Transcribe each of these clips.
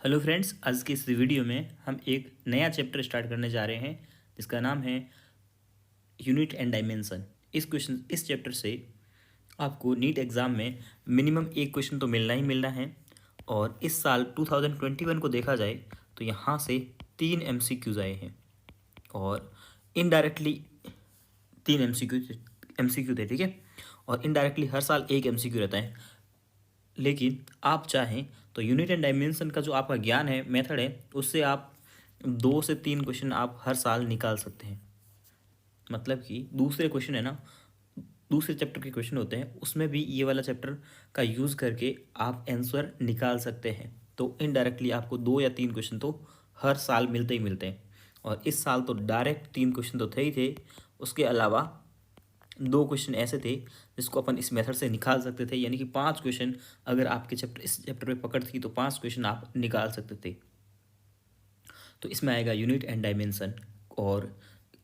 Hello friends, आज की इस वीडियो में हम एक नया चैप्टर स्टार्ट करने जा रहे हैं जिसका नाम है यूनिट एंड डायमेंशन। इस चैप्टर से आपको नीट एग्ज़ाम में मिनिमम एक क्वेश्चन तो मिलना ही मिलना है। और इस साल 2021 को देखा जाए तो यहाँ से 3 MCQs आए हैं और इनडायरेक्टली 3 MCQ थे, ठीक है। और इनडायरेक्टली हर साल एक MCQ रहता है। लेकिन आप चाहें तो यूनिट एंड डायमेंशन का जो आपका ज्ञान है, मेथड है, उससे आप 2 से 3 क्वेश्चन आप हर साल निकाल सकते हैं। मतलब कि दूसरे क्वेश्चन है ना, दूसरे चैप्टर के क्वेश्चन होते हैं, उसमें भी ये वाला चैप्टर का यूज़ करके आप आंसर निकाल सकते हैं। तो इनडायरेक्टली आपको 2 या 3 क्वेश्चन तो हर साल मिलते ही मिलते हैं। और इस साल तो डायरेक्ट 3 क्वेश्चन तो थे ही थे, उसके अलावा 2 क्वेश्चन ऐसे थे जिसको अपन इस मेथड से निकाल सकते थे। यानी कि 5 क्वेश्चन अगर आपके इस चैप्टर में पकड़ थी तो 5 क्वेश्चन आप निकाल सकते थे। तो इसमें आएगा यूनिट एंड डायमेंशन और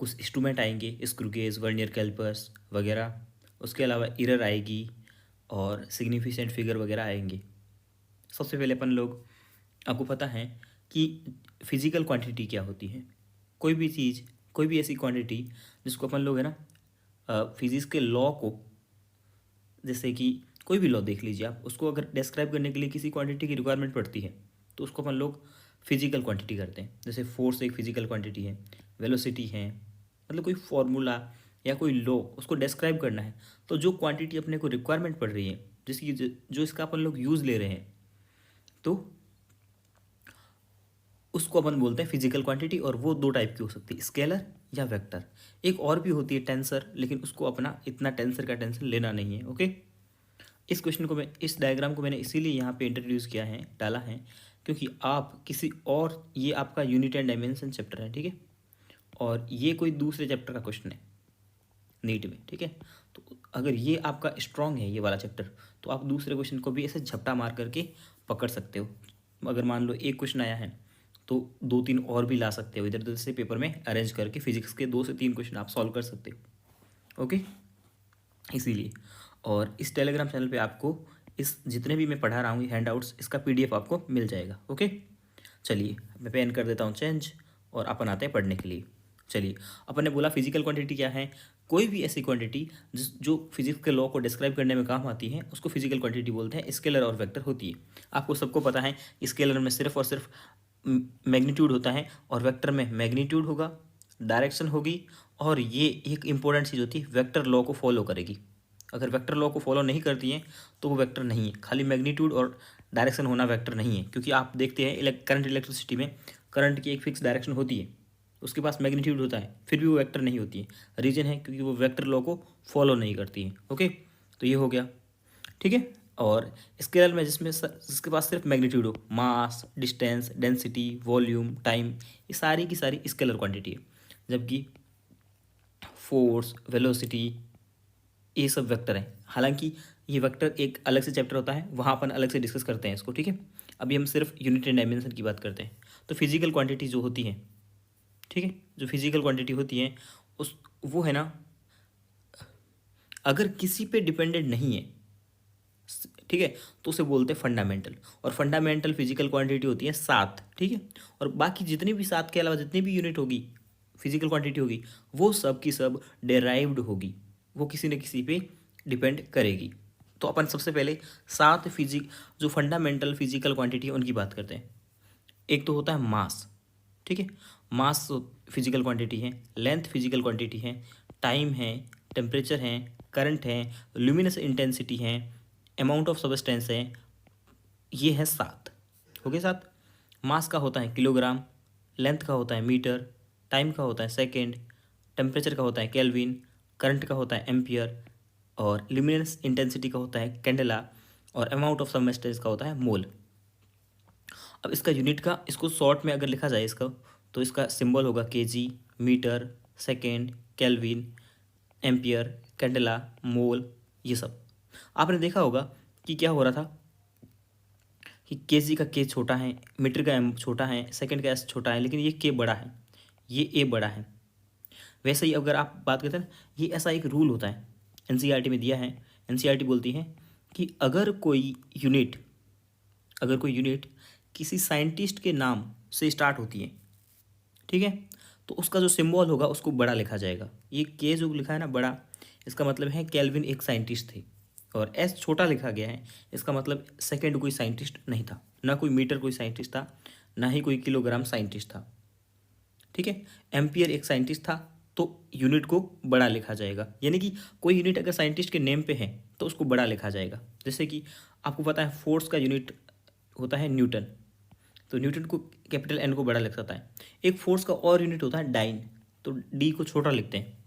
कुछ इंस्ट्रूमेंट आएंगे, स्क्रू गेज, वर्नियर कैलिपर्स वगैरह। उसके अलावा एरर आएगी और सिग्निफिकेंट फिगर वगैरह आएंगे। सबसे पहले अपन लोग, आपको पता है कि फिजिकल क्वांटिटी क्या होती है। कोई भी चीज़, कोई भी ऐसी क्वांटिटी जिसको अपन लोग है ना फिजिक्स के लॉ को, जैसे कि कोई भी लॉ देख लीजिए आप, उसको अगर डिस्क्राइब करने के लिए किसी क्वांटिटी की रिक्वायरमेंट पड़ती है तो उसको अपन लोग फिजिकल क्वांटिटी करते हैं। जैसे फोर्स एक फिजिकल क्वांटिटी है, वेलोसिटी है। मतलब कोई फॉर्मूला या कोई लॉ उसको डिस्क्राइब करना है तो जो क्वांटिटी अपने को रिक्वायरमेंट पड़ रही है, जिसकी जो इसका अपन लोग यूज़ ले रहे हैं, तो उसको अपन बोलते हैं फिजिकल क्वांटिटी। और वो 2 टाइप की हो सकती है, स्केलर या वेक्टर। एक और भी होती है टेंसर, लेकिन उसको अपना इतना टेंसर का टेंशन लेना नहीं है, ओके। इस डायग्राम को मैंने इसीलिए यहाँ पे इंट्रोड्यूस किया है, डाला है, क्योंकि आप किसी और, ये आपका यूनिट एंड डायमेंशन चैप्टर है, ठीक है। और ये कोई दूसरे चैप्टर का क्वेश्चन है नीट में, ठीक है। तो अगर ये आपका स्ट्रॉन्ग है ये वाला चैप्टर, तो आप दूसरे क्वेश्चन को भी ऐसे झपटा मार करके पकड़ सकते हो। अगर मान लो एक क्वेश्चन आया है तो 2-3 और भी ला सकते हो, इधर उधर से पेपर में अरेंज करके फिजिक्स के 2 से 3 क्वेश्चन आप सॉल्व कर सकते हो, ओके। इसीलिए, और इस टेलीग्राम चैनल पे आपको इस जितने भी मैं पढ़ा रहा हूँ हैंड आउट्स, इसका PDF आपको मिल जाएगा, ओके। चलिए मैं पेन कर देता हूँ चेंज और अपन आते हैं पढ़ने के लिए। चलिए, अपन ने बोला फिजिकल क्वांटिटी क्या है। कोई भी ऐसी क्वांटिटी जो फिजिक्स के लॉ को डिस्क्राइब करने में काम आती है उसको फिजिकल क्वांटिटी बोलते हैं। स्केलर और वेक्टर होती है। आपको सबको पता है, स्केलर में सिर्फ और सिर्फ मैग्नीट्यूड होता है और वेक्टर में मैग्नीट्यूड होगा, डायरेक्शन होगी, और ये एक इंपॉर्टेंट चीज़ होती है, वेक्टर लॉ को फॉलो करेगी। अगर वेक्टर लॉ को फॉलो नहीं करती है तो वो वेक्टर नहीं है। खाली मैग्नीट्यूड और डायरेक्शन होना वेक्टर नहीं है, क्योंकि आप देखते हैं करंट इलेक्ट्रिसिटी में करंट की एक फिक्स डायरेक्शन होती है, उसके पास मैग्नीट्यूड होता है, फिर भी वो वेक्टर नहीं होती है। रीजन है क्योंकि वो वेक्टर लॉ को फॉलो नहीं करती है, ओके। तो ये हो गया, ठीक है। और स्केलर में जिसके पास सिर्फ मैग्नीट्यूड हो, मास, डिस्टेंस, डेंसिटी, वॉल्यूम, टाइम, ये सारी की सारी स्केलर क्वांटिटी है। जबकि फोर्स, वेलोसिटी, ये सब वेक्टर हैं। हालांकि ये वेक्टर एक अलग से चैप्टर होता है, वहाँ अपन अलग से डिस्कस करते हैं इसको, ठीक है। अभी हम सिर्फ यूनिट एंड डायमेंशन की बात करते हैं। तो फिजिकल क्वांटिटी जो होती है, ठीक है, जो फिजिकल क्वांटिटी होती है उस वो है ना, अगर किसी पे डिपेंडेंट नहीं है, ठीक है, तो उसे बोलते हैं फंडामेंटल। और फंडामेंटल फिजिकल क्वांटिटी होती है 7, ठीक है। और बाकी जितनी भी 7 के अलावा जितनी भी यूनिट होगी, फिजिकल क्वांटिटी होगी, वो सब की सब डेराइव्ड होगी, वो किसी न किसी पे डिपेंड करेगी। तो अपन सबसे पहले 7 जो फंडामेंटल फिजिकल क्वांटिटी है उनकी बात करते हैं। एक तो होता है मास, ठीक है। मास फिजिकल क्वांटिटी है, लेंथ फिजिकल क्वांटिटी है, टाइम है, टेम्परेचर है, करंट है, ल्यूमिनस इंटेंसिटी है, अमाउंट ऑफ सब्सटेंस है। ये है 7, हो गए 7। मास का होता है किलोग्राम, लेंथ का होता है मीटर, टाइम का होता है सेकेंड, टेम्परेचर का होता है केल्विन, करंट का होता है एम्पियर, और ल्यूमिनस इंटेंसिटी का होता है कैंडेला, और अमाउंट ऑफ सब्सटेंस का होता है मोल। अब इसका यूनिट का, इसको शॉर्ट में अगर लिखा जाए इसका, तो इसका सिंबल होगा KG, metre, second, kelvin, ampere, candela, mole, ये सब। आपने देखा होगा कि क्या हो रहा था कि केजी का के छोटा है, मीटर का एम छोटा है, सेकेंड का एस छोटा है, लेकिन ये के बड़ा है, ये ए बड़ा है। वैसे ही अगर आप बात करते हैं ना, ये ऐसा एक रूल होता है, एनसीईआरटी में दिया है। एनसीईआरटी बोलती है कि अगर कोई यूनिट किसी साइंटिस्ट के नाम से स्टार्ट होती है, ठीक है, तो उसका जो सिंबल होगा उसको बड़ा लिखा जाएगा। ये के जो लिखा है ना बड़ा, इसका मतलब है केल्विन एक साइंटिस्ट थे, और एस छोटा लिखा गया है, इसका मतलब सेकंड कोई साइंटिस्ट नहीं था, ना कोई मीटर कोई साइंटिस्ट था, ना ही कोई किलोग्राम साइंटिस्ट था, ठीक है। एम्पियर एक साइंटिस्ट था, तो यूनिट को बड़ा लिखा जाएगा, यानी कि कोई यूनिट अगर साइंटिस्ट के नेम पे है तो उसको बड़ा लिखा जाएगा। जैसे कि आपको पता है फोर्स का यूनिट होता है न्यूटन, तो न्यूटन को कैपिटल एन को बड़ा लिख सकता है। एक फोर्स का और यूनिट होता है डाइन, तो डी को छोटा लिखते हैं,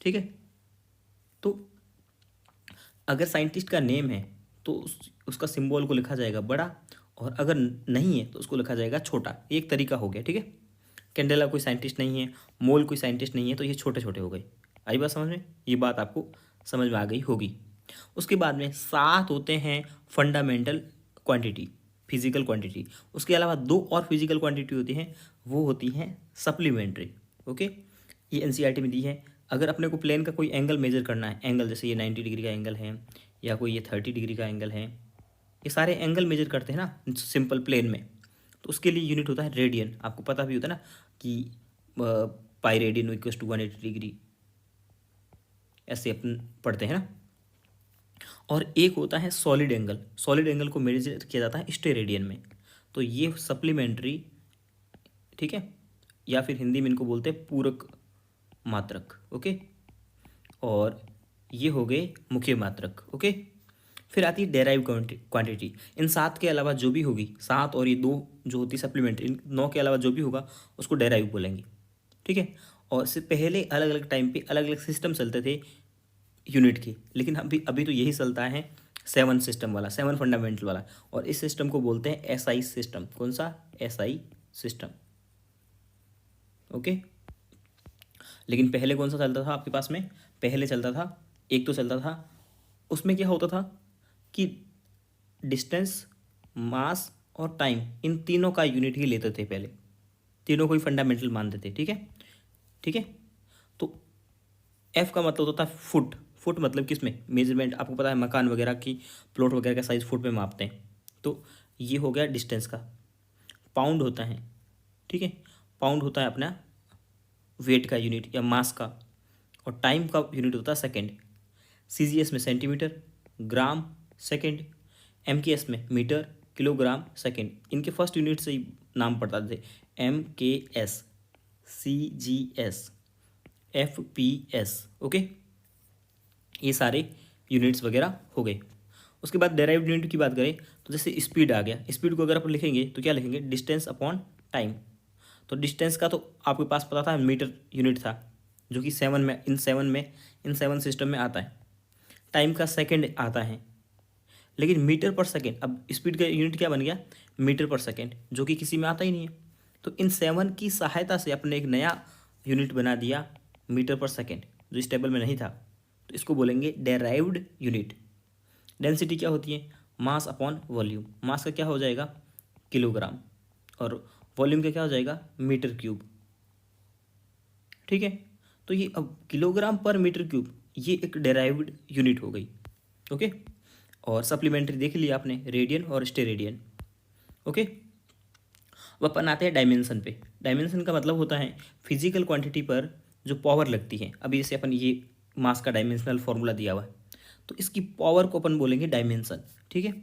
ठीक है। तो अगर साइंटिस्ट का नेम है तो उसका सिंबल को लिखा जाएगा बड़ा, और अगर नहीं है तो उसको लिखा जाएगा छोटा। एक तरीका हो गया, ठीक है। कैंडेला कोई साइंटिस्ट नहीं है, मोल कोई साइंटिस्ट नहीं है, तो ये छोटे छोटे हो गए। आई बात समझ में? ये बात आपको समझ में आ गई होगी। उसके बाद में 7 होते हैं फंडामेंटल क्वांटिटी, फिजिकल क्वांटिटी। उसके अलावा 2 और फिजिकल क्वांटिटी होती हैं, वो होती हैं सप्लीमेंट्री। ओके, ये एनसीईआरटी में दी है। अगर अपने को प्लेन का कोई एंगल मेजर करना है, एंगल जैसे ये 90 डिग्री का एंगल है, या कोई ये 30 डिग्री का एंगल है, ये सारे एंगल मेजर करते हैं ना सिंपल प्लेन में, तो उसके लिए यूनिट होता है रेडियन। आपको पता भी होता है ना कि pi radian equals to 180 degree, ऐसे अपन पढ़ते हैं ना। और एक होता है सॉलिड एंगल, सॉलिड एंगल को मेजर किया जाता है स्टेरेडियन में। तो ये सप्लीमेंट्री, ठीक है, या फिर हिंदी में इनको बोलते हैं पूरक मात्रक। ओके, और ये हो गए मुख्य मात्रक। ओके, फिर आती है डेराइव क्वांटिटी। इन 7 के अलावा जो भी होगी, 7 और ये 2 जो होती है सप्लीमेंट्री, इन 9 के अलावा जो भी होगा उसको डेराइव बोलेंगे, ठीक है। और इससे पहले अलग अलग टाइम पे अलग अलग सिस्टम चलते थे यूनिट के, लेकिन अभी अभी तो यही चलता है 7 सिस्टम वाला, 7 फंडामेंटल वाला, और इस सिस्टम को बोलते हैं एसआई सिस्टम। कौन सा? SI system. ओके, लेकिन पहले कौन सा चलता था आपके पास में? पहले चलता था, एक तो चलता था, उसमें क्या होता था कि डिस्टेंस, मास और टाइम, इन तीनों का यूनिट ही लेते थे पहले, तीनों को ही फंडामेंटल मानते थे, ठीक है, ठीक है। तो एफ का मतलब होता है फुट। फुट मतलब किसमें मेजरमेंट, आपको पता है मकान वगैरह की प्लॉट वगैरह का साइज फुट में मापते हैं, तो ये हो गया डिस्टेंस का। पाउंड होता है, ठीक है, पाउंड होता है अपना वेट का यूनिट या मास का, और टाइम का यूनिट होता है सेकेंड। सीजीएस में सेंटीमीटर, ग्राम, सेकेंड, एमकेएस में मीटर, किलोग्राम, सेकेंड। इनके फर्स्ट यूनिट से ही नाम पड़ता थे, एमकेएस, सीजीएस, एफपीएस। ओके, ये सारे यूनिट्स वगैरह हो गए। उसके बाद डेराइव्ड यूनिट की बात करें तो जैसे स्पीड आ गया, स्पीड को अगर आप लिखेंगे तो क्या लिखेंगे? Distance upon time. तो डिस्टेंस का तो आपके पास पता था मीटर यूनिट था, जो कि 7 में इन 7 सिस्टम में आता है। टाइम का सेकंड आता है, लेकिन मीटर पर सेकंड, अब स्पीड का यूनिट क्या बन गया? मीटर पर सेकंड, जो कि किसी में आता ही नहीं है। तो इन 7 की सहायता से अपने एक नया यूनिट बना दिया, मीटर पर सेकंड, जो इस टेबल में नहीं था, तो इसको बोलेंगे डेराइव्ड यूनिट। डेंसिटी क्या होती है? Mass upon volume. मास का क्या हो जाएगा? किलोग्राम, और वॉल्यूम का क्या हो जाएगा? मीटर क्यूब, ठीक है। तो ये अब किलोग्राम पर मीटर क्यूब, ये एक डेराइव्ड यूनिट हो गई। ओके, और सप्लीमेंट्री देख लिया आपने, रेडियन और स्टेरेडियन। ओके, अब अपन आते हैं डायमेंशन पे। डायमेंशन का मतलब होता है फिजिकल क्वांटिटी पर जो पावर लगती है। अभी जैसे अपन ये मास का डायमेंशनल फॉर्मूला दिया हुआ है, तो इसकी पावर को अपन बोलेंगे डायमेंशन, ठीक है।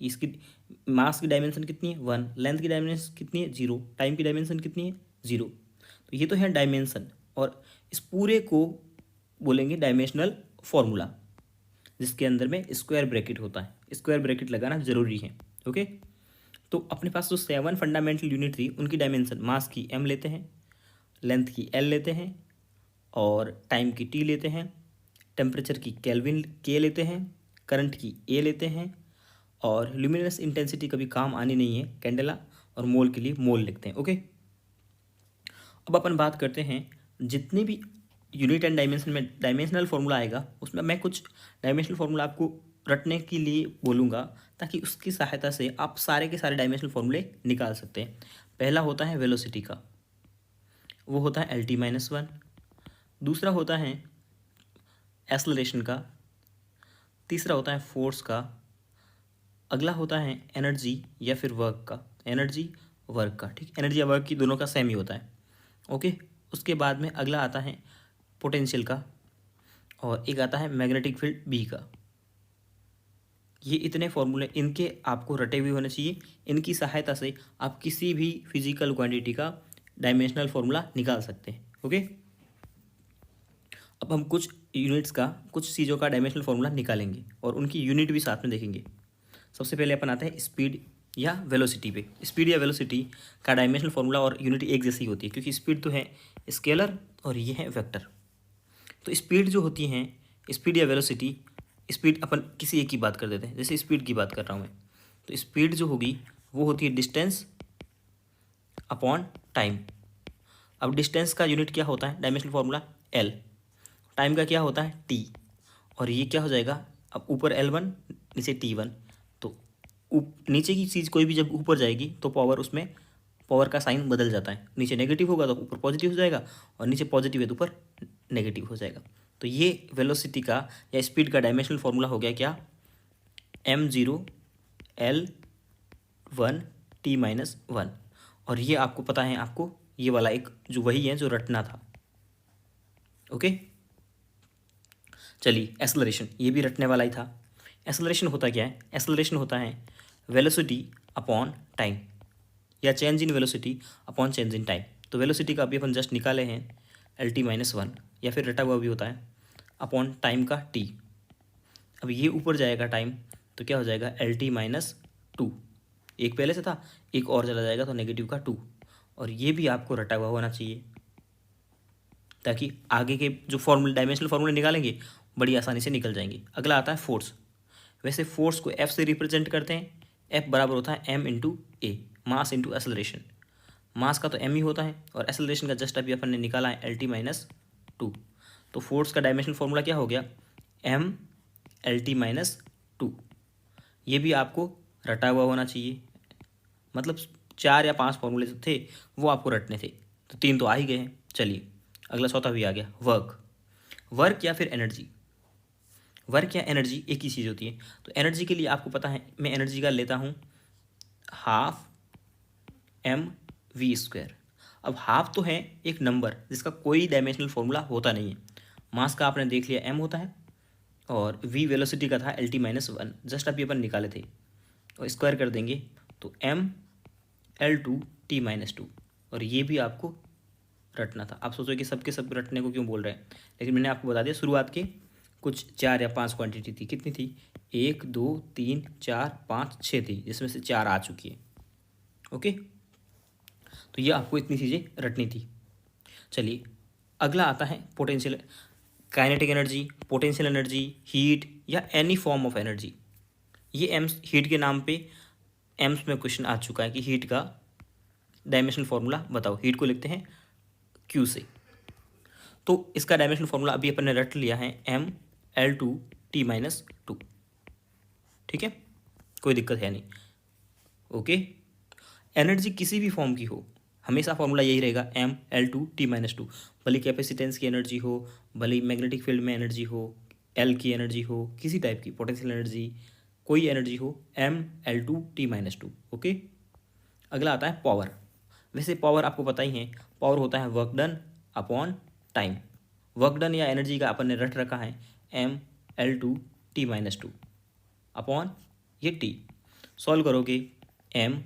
इसकी मास की डायमेंशन कितनी है? 1। लेंथ की डायमेंशन कितनी है? 0। टाइम की डायमेंशन कितनी है? 0। तो ये तो है डायमेंशन, और इस पूरे को बोलेंगे डायमेंशनल फॉर्मूला, जिसके अंदर में स्क्वायर ब्रैकेट होता है। स्क्वायर ब्रैकेट लगाना जरूरी है। ओके, तो अपने पास जो 7 फंडामेंटल यूनिट थी उनकी डायमेंशन, मास की m लेते हैं, लेंथ की l लेते हैं, और टाइम की t लेते हैं, टेम्परेचर की केल्विन k लेते हैं, करंट की a लेते हैं, और ल्यूमिनस इंटेंसिटी कभी काम आनी नहीं है, कैंडेला, और मोल के लिए मोल लिखते हैं। ओके, अब अपन बात करते हैं जितने भी यूनिट एंड डायमेंशन में डायमेंशनल फॉर्मूला आएगा, उसमें मैं कुछ डायमेंशनल फॉर्मूला आपको रटने के लिए बोलूँगा, ताकि उसकी सहायता से आप सारे के सारे डायमेंशनल फॉर्मूले निकाल सकते हैं। पहला होता है वेलोसिटी का, वो होता है LT-1। दूसरा होता है एक्सेलरेशन का। तीसरा होता है फोर्स का। अगला होता है एनर्जी या फिर वर्क का। एनर्जी वर्क का, ठीक, एनर्जी या वर्क की दोनों का सेम ही होता है। ओके, उसके बाद में अगला आता है पोटेंशियल का, और एक आता है मैग्नेटिक फील्ड बी का। ये इतने फॉर्मूले इनके आपको रटे हुए होने चाहिए। इनकी सहायता से आप किसी भी फिजिकल क्वांटिटी का डायमेंशनल फॉर्मूला निकाल सकते हैं। ओके, अब हम कुछ यूनिट्स का, कुछ चीज़ों का डायमेंशनल फॉर्मूला निकालेंगे और उनकी यूनिट भी साथ में देखेंगे। सबसे पहले अपन आते हैं स्पीड या वेलोसिटी पे। स्पीड या वेलोसिटी का डायमेंशनल फॉर्मूला और यूनिट एक जैसी होती है, क्योंकि स्पीड तो है स्केलर और ये है वेक्टर। तो स्पीड जो होती हैं, स्पीड या वेलोसिटी, स्पीड अपन किसी एक की बात कर देते हैं, जैसे स्पीड की बात कर रहा हूँ मैं, तो स्पीड जो होगी वो होती है डिस्टेंस अपॉन टाइम। अब डिस्टेंस का यूनिट क्या होता है, डायमेंशनल फॉर्मूला एल, टाइम का क्या होता है टी, और ये क्या हो जाएगा, अब ऊपर L1 नीचे T1, तो नीचे की चीज़ कोई भी जब ऊपर जाएगी तो पावर, उसमें पावर का साइन बदल जाता है, नीचे नेगेटिव होगा तो ऊपर पॉजिटिव हो जाएगा, और नीचे पॉजिटिव है तो ऊपर नेगेटिव हो जाएगा। तो ये वेलोसिटी का या स्पीड का डायमेंशनल फॉर्मूला हो गया क्या, m0 L1 T-1, और ये आपको पता है, आपको ये वाला एक जो वही है जो रटना था। ओके, चलिए एक्सेलरेशन, ये भी रटने वाला ही था। एक्सेलरेशन होता क्या है, एक्सेलरेशन होता है वेलोसिटी अपॉन टाइम, या change in velocity upon change in time. तो वेलोसिटी का अभी अपन जस्ट निकाले हैं LT-1, या फिर रटा हुआ भी होता है अपॉन टाइम का t। अब ये ऊपर जाएगा टाइम, तो क्या हो जाएगा LT-2, एक पहले से था, एक और चला जाएगा तो नेगेटिव का 2, और ये भी आपको रटा हुआ होना चाहिए, ताकि आगे के जो फॉर्मूले, डायमेंशनल फॉर्मूले निकालेंगे बड़ी आसानी से निकल जाएंगे। अगला आता है फोर्स। वैसे फोर्स को F से रिप्रेजेंट करते हैं, F बराबर होता है m इंटू ए, मास इंटू एक्सेलरेशन। मास का तो m ही होता है, और एक्सेलरेशन का जस्ट अभी अपन ने निकाला है LT-2। तो फोर्स का डायमेंशनल फॉर्मूला क्या हो गया, m LT-2। ये भी आपको रटा हुआ होना चाहिए, मतलब 4 या 5 फॉर्मूले जो थे वो आपको रटने थे, तो 3 तो आ ही गए हैं। चलिए अगला चौथा भी आ गया, वर्क। वर्क या फिर एनर्जी, वर्क या एनर्जी एक ही चीज़ होती है। तो एनर्जी के लिए आपको पता है, मैं एनर्जी का लेता हूँ ½ mv²। अब हाफ तो है एक नंबर जिसका कोई डायमेंशनल फॉर्मूला होता नहीं है। मास का आपने देख लिया m होता है, और v वेलोसिटी का था LT-1, जस्ट अभी अपन निकाले थे, और स्क्वायर कर देंगे तो m L2 T-2, और ये भी आपको रटना था। आप सोचो कि सबके सब रटने को क्यों बोल रहे हैं, लेकिन मैंने आपको बता दिया शुरुआत के कुछ 4 या 5 क्वांटिटी थी। कितनी थी, 1 2 3 4 5 6 थी, जिसमें से 4 आ चुकी है। ओके, तो ये आपको इतनी चीज़ें रटनी थी। चलिए अगला आता है potential, kinetic energy, potential energy, heat या एनी फॉर्म ऑफ एनर्जी। ये एम्स, हीट के नाम पे एम्स में क्वेश्चन आ चुका है कि हीट का डायमेंशनल फॉर्मूला बताओ। हीट को लिखते हैं Q से, तो इसका डायमेंशनल फॉर्मूला अभी अपन ने रट लिया है m L2 T-2। ठीक है, कोई दिक्कत है नहीं। ओके, एनर्जी किसी भी फॉर्म की हो, हमेशा फॉर्मूला यही रहेगा m L2 T-2। भले कैपेसिटेंस की एनर्जी हो, भले मैग्नेटिक फील्ड में एनर्जी हो, L की एनर्जी हो, किसी टाइप की पोटेंशियल एनर्जी, कोई एनर्जी हो, m L2 T-2। ओके, अगला आता है पावर। वैसे पावर आपको पता ही है, पावर होता है work done upon time. Work done या एनर्जी का अपन ने रट रखा है m L2 T-2 अपॉन ये t। सॉल्व करोगे m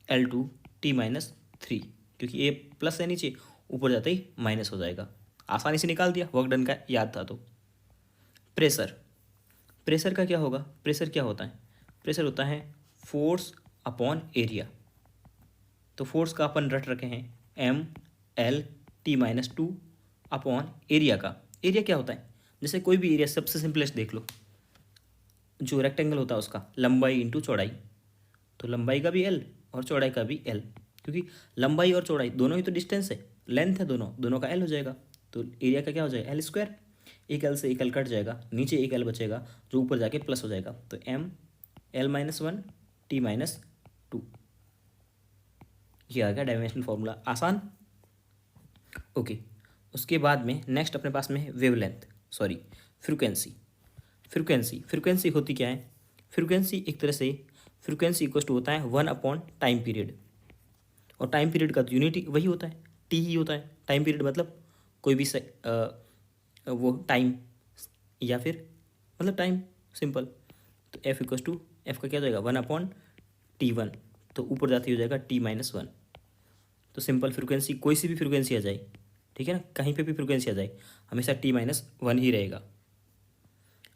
L2 T-3, क्योंकि ये प्लस है नीचे, ऊपर जाते ही माइनस हो जाएगा। आसानी से निकाल दिया, वर्क डन का याद था तो। प्रेशर, प्रेशर का क्या होगा, प्रेशर क्या होता है, प्रेशर होता है फोर्स अपॉन एरिया। तो फोर्स का अपन रट रखे हैं m L T-2 upon area का। एरिया क्या होता है, जैसे कोई भी एरिया, सबसे सिंपलेस्ट देख लो, जो रेक्टेंगल होता है उसका लंबाई इंटू चौड़ाई, तो लंबाई का भी L और चौड़ाई का भी L, क्योंकि लंबाई और चौड़ाई दोनों ही तो डिस्टेंस है, लेंथ है, दोनों दोनों का L हो जाएगा। तो एरिया का क्या हो जाएगा L²। एक L से एक L कट जाएगा, नीचे एक L बचेगा जो ऊपर जाके प्लस हो जाएगा, तो m L-1 T-2। ये आ गया डायमेंशनल फॉर्मूला, आसान। ओके, उसके बाद में नेक्स्ट अपने पास में है वेवलेंथ, सॉरी फ्रीक्वेंसी। फ्रीक्वेंसी होती क्या है, फ्रीक्वेंसी एक तरह से, फ्रीक्वेंसी इक्वल टू होता है 1 अपॉन टाइम पीरियड। और टाइम पीरियड का तो यूनिट वही होता है, टी ही होता है। टाइम पीरियड मतलब कोई भी वो टाइम या फिर मतलब टाइम, सिंपल। तो एफ इक्वस टू एफ का क्या हो जाएगा 1/T1, तो ऊपर जाती हो जाएगा T-1। तो सिंपल फ्रिक्वेंसी कोई सी भी फ्रिक्वेंसी आ जाए, ठीक है ना, कहीं पे भी फ्रिक्वेंसी आ जाए हमेशा T-1 ही रहेगा।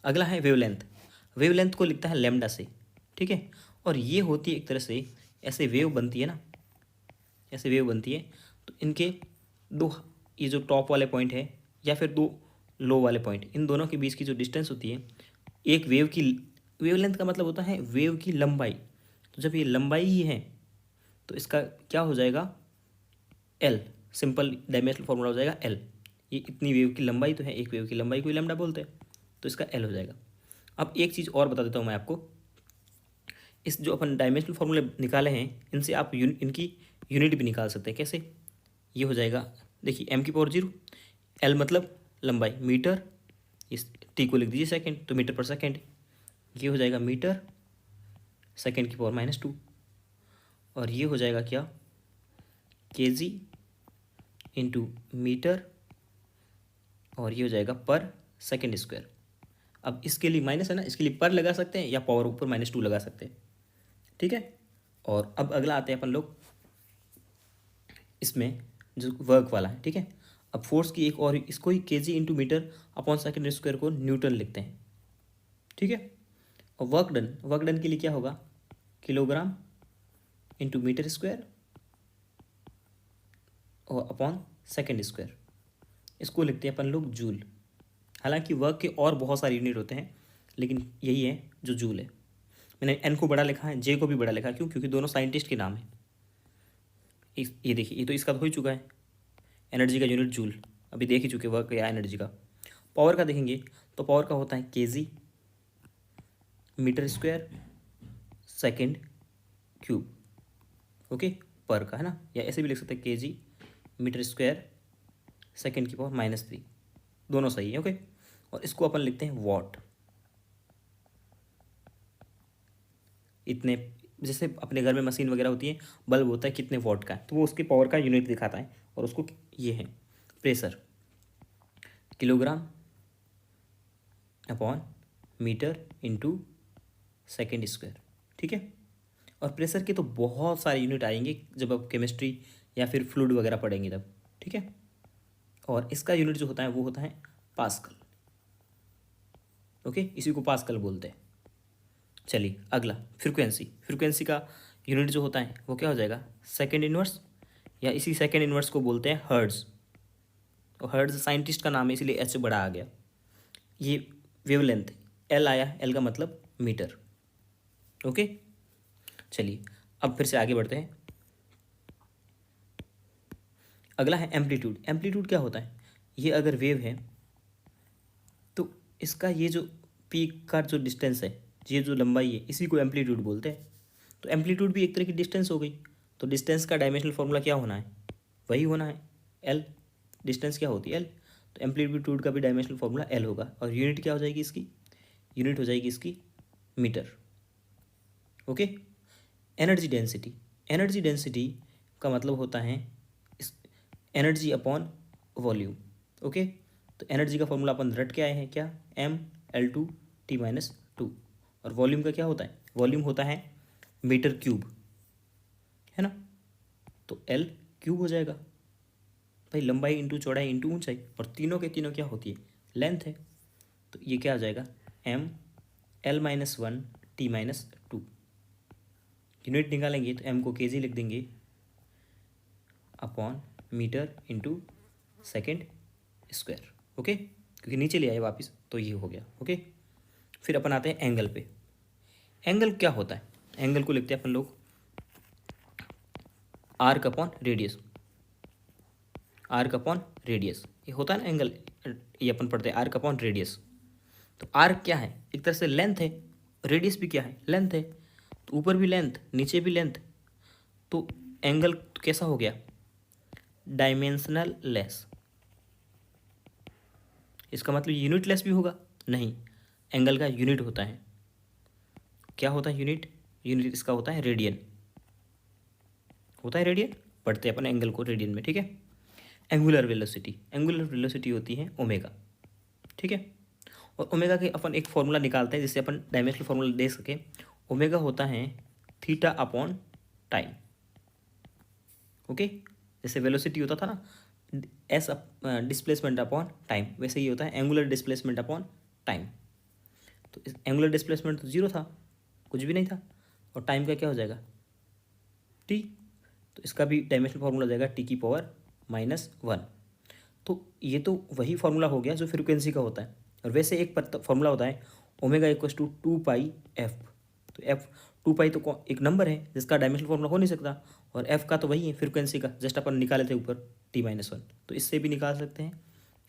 अगला है वेवलेंथ। वेवलेंथ को लिखता है लैम्डा से, ठीक है। और ये होती है एक तरह से ऐसे वेव बनती है ना, ऐसे वेव बनती है। तो इनके दो, ये जो टॉप वाले पॉइंट है या फिर दो लो वाले पॉइंट, इन दोनों के बीच की जो डिस्टेंस होती है, एक वेव की, वेवलेंथ का मतलब होता है वेव की लंबाई। तो जब ये लंबाई ही है तो इसका क्या हो जाएगा एल, सिंपल डायमेंशनल फॉर्मूला हो जाएगा एल। ये इतनी वेव की लंबाई तो है, एक वेव की लंबाई को लैम्डा बोलते हैं, तो इसका एल हो जाएगा। अब एक चीज़ और बता देता हूँ मैं आपको, इस जो अपन डायमेंशनल फॉर्मूले निकाले हैं इनसे आप इनकी यूनिट भी निकाल सकते हैं। कैसे? ये हो जाएगा, देखिए m⁻0, एल मतलब लंबाई, मीटर, इस टी को लिख दीजिए सेकेंड, तो मीटर पर सेकेंड। ये हो जाएगा मीटर सेकेंड की पावर -2, और ये हो जाएगा क्या kg इंटू मीटर, और ये हो जाएगा पर सेकेंड स्क्वायर। अब इसके लिए माइनस है ना, इसके लिए पर लगा सकते हैं या पावर ऊपर -2 लगा सकते हैं, ठीक है। और अब अगला आते हैं अपन लोग इसमें जो वर्क वाला है, ठीक है। अब फोर्स की एक और, इसको ही kg into metre upon second square को न्यूटन लिखते हैं, ठीक है। और वर्क डन, वर्क डन के लिए क्या होगा किलोग्राम इंटू मीटर स्क्वायर और अपॉन सेकेंड स्क्वायर, इसको लिखते हैं अपन लोग जूल। हालांकि वर्क के और बहुत सारे यूनिट होते हैं, लेकिन यही है जो जूल है। मैंने एन को बड़ा लिखा है, जे को भी बड़ा लिखा है, क्यों? क्योंकि दोनों साइंटिस्ट के नाम है। ये देखिए, ये तो इसका तो हो ही चुका है, एनर्जी का यूनिट जूल, अभी देख ही चुके वर्क या एनर्जी का। पावर का देखेंगे तो पावर का होता है kg metre square second cube, okay, पर का है ना, या ऐसे भी लिख सकते हैं kg मीटर स्क्वायर सेकेंड की पावर -3, दोनों सही है, ओके। और इसको अपन लिखते हैं वॉट। इतने, जैसे अपने घर में मशीन वगैरह होती है, बल्ब होता है कितने वॉट का है, तो वो उसके पावर का यूनिट दिखाता है, और उसको ये है pressure, kilogram upon metre into second square, ठीक है। और प्रेशर के तो बहुत सारे यूनिट आएंगे जब आप केमिस्ट्री या फिर फ्लूइड वगैरह पढ़ेंगे तब, ठीक है। और इसका यूनिट जो होता है वो होता है पास्कल, ओके, इसी को पास्कल बोलते हैं। चलिए अगला फ्रीक्वेंसी। फ्रीक्वेंसी का यूनिट जो होता है वो क्या हो जाएगा सेकेंड इनवर्स, या इसी सेकेंड इनवर्स को बोलते हैं हर्ट्ज। और हर्ट्ज साइंटिस्ट का नाम है, इसलिए एच बड़ा आ गया। ये वेवलेंथ एल आया, एल का मतलब मीटर, ओके। चलिए अब फिर से आगे बढ़ते हैं। अगला है एम्पलीट्यूड। एम्पलीट्यूड क्या होता है, ये अगर वेव है तो इसका ये जो पीक का जो डिस्टेंस है, ये जो लंबाई है, इसी को एम्पलीट्यूड बोलते हैं। तो एम्पलीट्यूड भी एक तरह की डिस्टेंस हो गई, तो डिस्टेंस का डायमेंशनल फॉर्मूला क्या होना है, वही होना है एल। डिस्टेंस क्या होती है एल, तो एम्पलीट्यूड का भी डायमेंशनल फॉर्मूला एल होगा। और यूनिट क्या हो जाएगी इसकी, यूनिट हो जाएगी इसकी metre, okay. Energy density, energy density का मतलब होता है इस एनर्जी अपॉन वॉल्यूम, ओके। तो एनर्जी का फॉर्मूला अपन रट के आए हैं क्या, mL2T-2। और वॉल्यूम का क्या होता है, वॉल्यूम होता है मीटर क्यूब, है ना। तो एल क्यूब हो जाएगा भाई, लंबाई इंटू चौड़ाई इंटू ऊंचाई, और तीनों के तीनों क्या होती है लेंथ है। तो ये क्या आ जाएगा mL-1T-2। यूनिट निकालेंगे तो m को kg लिख देंगे upon metre into second square, okay, क्योंकि नीचे ले आए वापस, तो ये हो गया, ओके। फिर अपन आते हैं एंगल पे। एंगल क्या होता है, एंगल को लिखते हैं अपन लोग arc upon radius, arc upon radius, ये होता है ना एंगल, ये अपन पढ़ते हैं आर्क अपॉन रेडियस। तो आर्क क्या है, एक तरह से लेंथ है, रेडियस भी क्या है लेंथ है, तो ऊपर भी लेंथ नीचे भी लेंथ, तो एंगल कैसा हो गया डायमेंशनल लेस। इसका मतलब यूनिट लेस भी होगा नहीं, एंगल का यूनिट होता है, क्या होता है यूनिट, यूनिट इसका होता है रेडियन, होता है रेडियन, पढ़ते हैं अपन एंगल को रेडियन में, ठीक है। एंगुलर वेलोसिटी होती है ओमेगा, ठीक है। और ओमेगा के अपन एक फॉर्मूला निकालते हैं जिससे अपन डायमेंशनल फॉर्मूला दे सके। ओमेगा होता है थीटा अपॉन टाइम, ओके। जैसे वेलोसिटी होता था ना एस डिस्प्लेसमेंट अपॉन टाइम, वैसे ही होता है एंगुलर डिस्प्लेसमेंट अपॉन टाइम। तो इस एंगुलर डिस्प्लेसमेंट तो जीरो था, कुछ भी नहीं था, और टाइम का क्या हो जाएगा टी, तो इसका भी डायमेंशनल फॉर्मूला हो जाएगा टी की पावर -1। तो ये तो वही फॉर्मूला हो गया जो फ्रीक्वेंसी का होता है। और वैसे एक फॉर्मूला होता है ओमेगा इक्वस टू 2π f। तो f 2π तो एक नंबर है जिसका डायमेंशनल फॉर्मूला हो नहीं सकता, और f का तो वही है फ्रीक्वेंसी का, जस्ट अपन निकाले थे ऊपर t-1। तो इससे भी निकाल सकते हैं,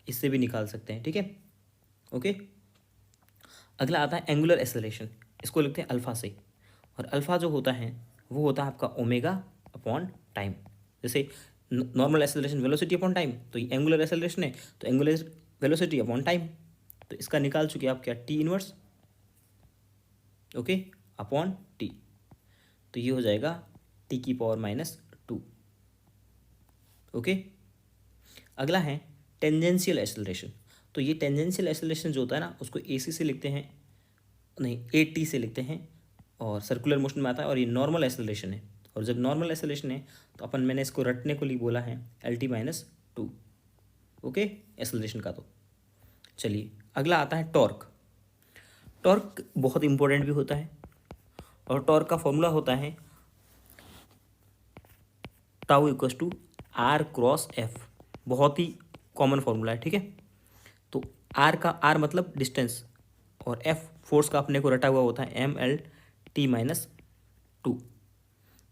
इससे भी निकाल सकते हैं, ठीक है, ओके। अगला आता है एंगुलर एक्सेलरेशन, इसको लिखते हैं अल्फा से। और अल्फा जो होता है वो होता है आपका ओमेगा अपॉन टाइम। जैसे normal acceleration velocity upon time, तो ये एंगुलर एक्सेलरेशन है तो एंगुलर वेलोसिटी अपॉन टाइम। तो इसका निकाल चुके आप क्या T inverse, okay, upon T. तो ये हो जाएगा टी की पावर -2, ओके। अगला है टेंजेंशियल एक्सेलरेशन। तो ये टेंजेंशियल एक्सेलरेशन जो होता है ना उसको AC से लिखते हैं, नहीं AT से लिखते हैं, और सर्कुलर मोशन में आता है, और ये नॉर्मल एक्सेलरेशन है। और जब नॉर्मल एक्सेलरेशन है तो अपन मैंने इसको रटने को लिए बोला है LT-2, ओके, एक्सेलरेशन का। तो चलिए अगला आता है टॉर्क। टॉर्क बहुत इंपॉर्टेंट भी होता है, और टॉर्क का फॉर्मूला होता है tau equals to R cross F। बहुत ही कॉमन फॉर्मूला है, ठीक है। तो R मतलब डिस्टेंस, और F फोर्स का अपने को रटा हुआ होता है MLT-2।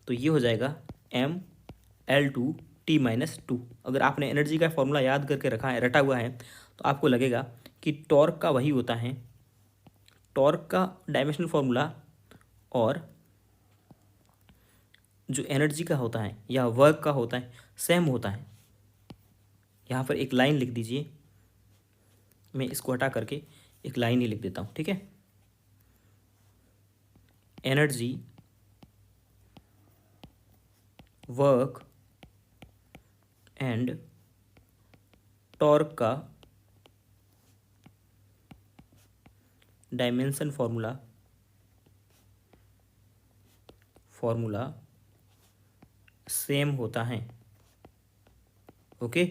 तो ये हो जाएगा ML2T-2। अगर आपने एनर्जी का फॉर्मूला याद करके रखा है, रटा हुआ है, तो आपको लगेगा कि टॉर्क का वही होता है, टॉर्क का डायमेंशनल फॉर्मूला और जो एनर्जी का होता है या वर्क का होता है सेम होता है। यहाँ पर एक लाइन लिख दीजिए, मैं इसको हटा करके एक लाइन ही लिख देता हूँ, ठीक है। एनर्जी, वर्क एंड टॉर्क का डायमेंशन फॉर्मूला सेम होता है, ओके।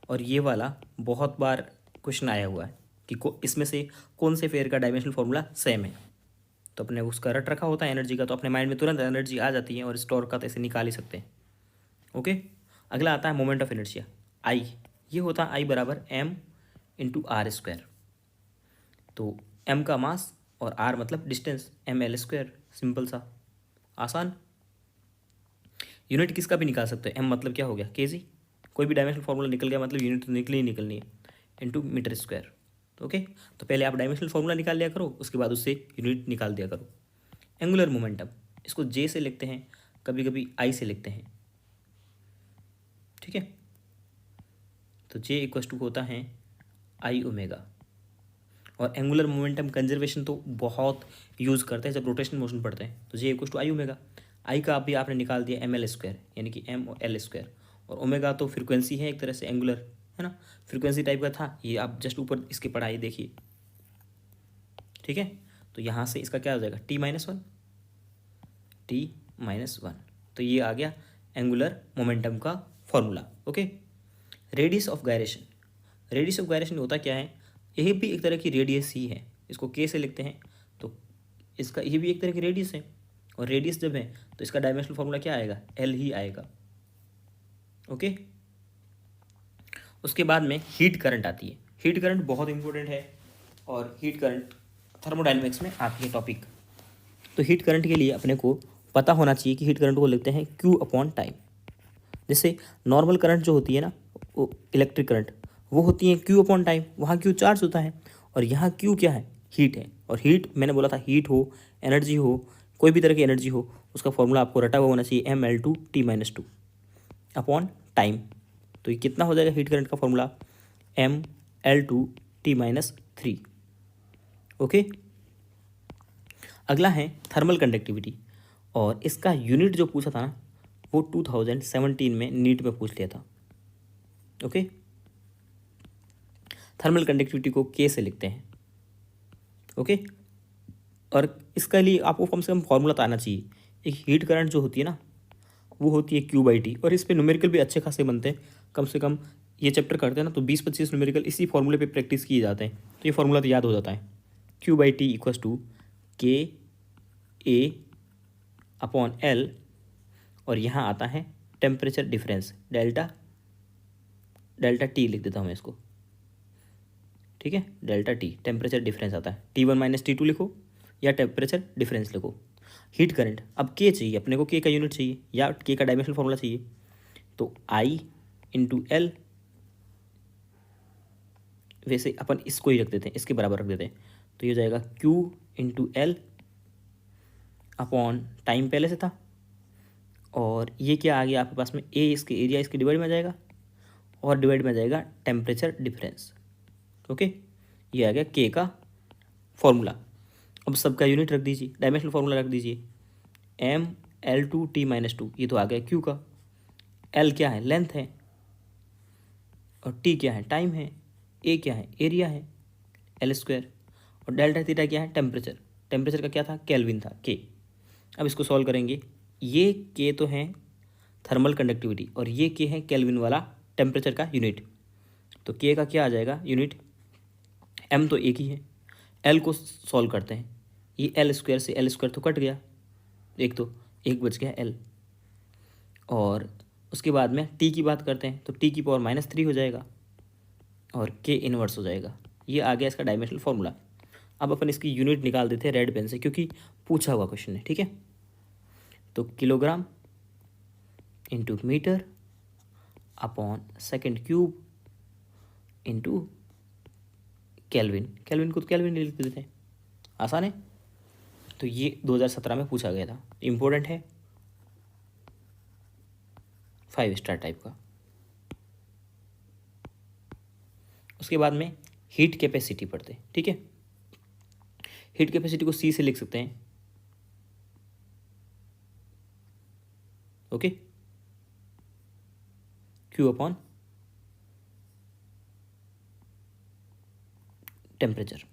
और ये वाला बहुत बार क्वेश्चन आया हुआ है कि इसमें से कौन से फेयर का डायमेंशनल फॉर्मूला सेम है। तो अपने उसका रट रखा होता है एनर्जी का, तो अपने माइंड में तुरंत एनर्जी आ जाती है, और इस टॉर्क का तो ऐसे निकाल ही सकते हैं, ओके। अगला आता है मोमेंट ऑफ इनर्शिया I। ये होता है I बराबर m×r²। तो m का मास और r मतलब डिस्टेंस, ml², सिंपल सा, आसान। यूनिट किसका भी निकाल सकते हो, m मतलब क्या हो गया kg, कोई भी डायमेंशनल फॉर्मूला निकल गया मतलब यूनिट तो निकलनी है, इंटू मीटर², ओके। तो पहले आप डायमेंशनल फॉर्मूला निकाल लिया करो, उसके बाद उससे यूनिट निकाल दिया करो। एंगुलर मोमेंटम, इसको J से लिखते हैं, कभी कभी I से लिखते हैं, ठीक है। तो J इक्वस टू होता है I ओमेगा। और एंगुलर मोमेंटम कंजर्वेशन तो बहुत यूज़ करते हैं जब रोटेशनल मोशन पढ़ते हैं। तो J equals to I omega. I का भी आपने निकाल दिया ML², यानी कि ML², और ओमेगा तो फ्रीक्वेंसी है एक तरह से, एंगुलर है ना, फ्रीक्वेंसी टाइप का था ये, आप जस्ट ऊपर इसकी पढ़ाई देखिए, ठीक है। तो यहाँ से इसका क्या हो जाएगा T-1, T-1। तो ये आ गया एंगुलर मोमेंटम का formula, okay. Radius of gyration, radius of gyration होता क्या है, यही भी एक तरह की रेडियस ही है, इसको K से लिखते हैं, तो इसका ये भी एक तरह की रेडियस है, और रेडियस जब है तो इसका डायमेंशनल फॉर्मूला क्या आएगा, L ही आएगा, ओके। उसके बाद में हीट करंट आती है। हीट करंट बहुत इंपॉर्टेंट है, और हीट करंट थर्मोडायनेमिक्स में आती है टॉपिक। तो हीट करंट के लिए अपने को पता होना चाहिए कि हीट करंट को लिखते हैं Q/टाइम। जैसे नॉर्मल करंट जो होती है ना, वो इलेक्ट्रिक करंट, वो होती है Q/टाइम, वहाँ Q चार्ज होता है, और यहाँ Q क्या है, हीट है। और हीट मैंने बोला था, हीट हो, एनर्जी हो, कोई भी तरह की एनर्जी हो, उसका फॉर्मूला आपको रटा हुआ होना चाहिए ML2T-2 अपॉन टाइम। तो ये कितना हो जाएगा हीट करंट का फॉर्मूला, ML2T-3, ओके। अगला है थर्मल कंडक्टिविटी, और इसका यूनिट जो पूछा था ना वो 2017 में नीट में पूछ लिया था। ओके, थर्मल कंडक्टिविटी को के से लिखते हैं। ओके, और इसके लिए आपको कम से कम फॉर्मूला तो आना चाहिए। एक हीट करंट जो होती है ना, वो होती है Q/T, और इस पे न्यूमेरिकल भी अच्छे खासे बनते हैं। कम से कम ये चैप्टर करते हैं ना तो 20-25 न्यूमेरिकल इसी फॉर्मूले पे प्रैक्टिस किए जाते हैं, तो ये फॉर्मूला तो याद हो जाता है। Q/T इक्वल्स टू KA/L, और यहाँ आता है टेम्परेचर डिफरेंस, डेल्टा T लिख देता हूँ मैं इसको, ठीक है। डेल्टा T टेम्परेचर डिफरेंस आता है, T1 - T2 लिखो या टेम्परेचर डिफरेंस लिखो। हीट करंट, अब के चाहिए अपने को, के का यूनिट चाहिए या के का डायमेंशनल फॉर्मूला चाहिए, तो I/L, वैसे अपन इसको ही रख देते हैं, इसके बराबर रख देते हैं, तो ये हो जाएगा Q/L अपॉन टाइम पहले से था, और ये क्या आ गया आपके पास में, ए इसके एरिया इसके डिवाइड में आ जाएगा, और डिवाइड में आ जाएगा टेम्परेचर डिफरेंस। ओके, ये आ गया के का फॉर्मूला। अब सबका यूनिट रख दीजिए, डायमेंशनल फॉर्मूला रख दीजिए, ML/T - 2, ये तो आ गया क्यू का। एल क्या है, लेंथ है, और टी क्या है, टाइम है, ए क्या है, एरिया है, L², और डेल्टा थीटा क्या है, टेम्परेचर। टेम्परेचर का क्या था, केल्विन था, के। अब इसको सॉल्व करेंगे, ये के तो है थर्मल कंडक्टिविटी, और ये के है केल्विन वाला टेम्परेचर का यूनिट। तो के का क्या आ जाएगा यूनिट, एम तो एक ही है, एल को सॉल्व करते हैं, ये L² से L² तो कट गया, एक बच गया एल, और उसके बाद में टी की बात करते हैं, तो टी की पावर -3 हो जाएगा, और के इनवर्स हो जाएगा। ये आ गया इसका डायमेंशनल फॉर्मूला। अब अपन इसकी यूनिट निकाल देते हैं रेड पेन से, क्योंकि पूछा हुआ क्वेश्चन है, ठीक है। तो kilogram into metre upon second cube into kelvin. Kelvin को तो केल्विन लिख देते हैं, आसान है। तो ये 2017 में पूछा गया था, इम्पोर्टेंट है, 5 स्टार टाइप का। उसके बाद में हीट कैपेसिटी पढ़ते हैं, ठीक है। हीट कैपेसिटी को सी से लिख सकते हैं, ओके, क्यू अपॉन टेम्परेचर।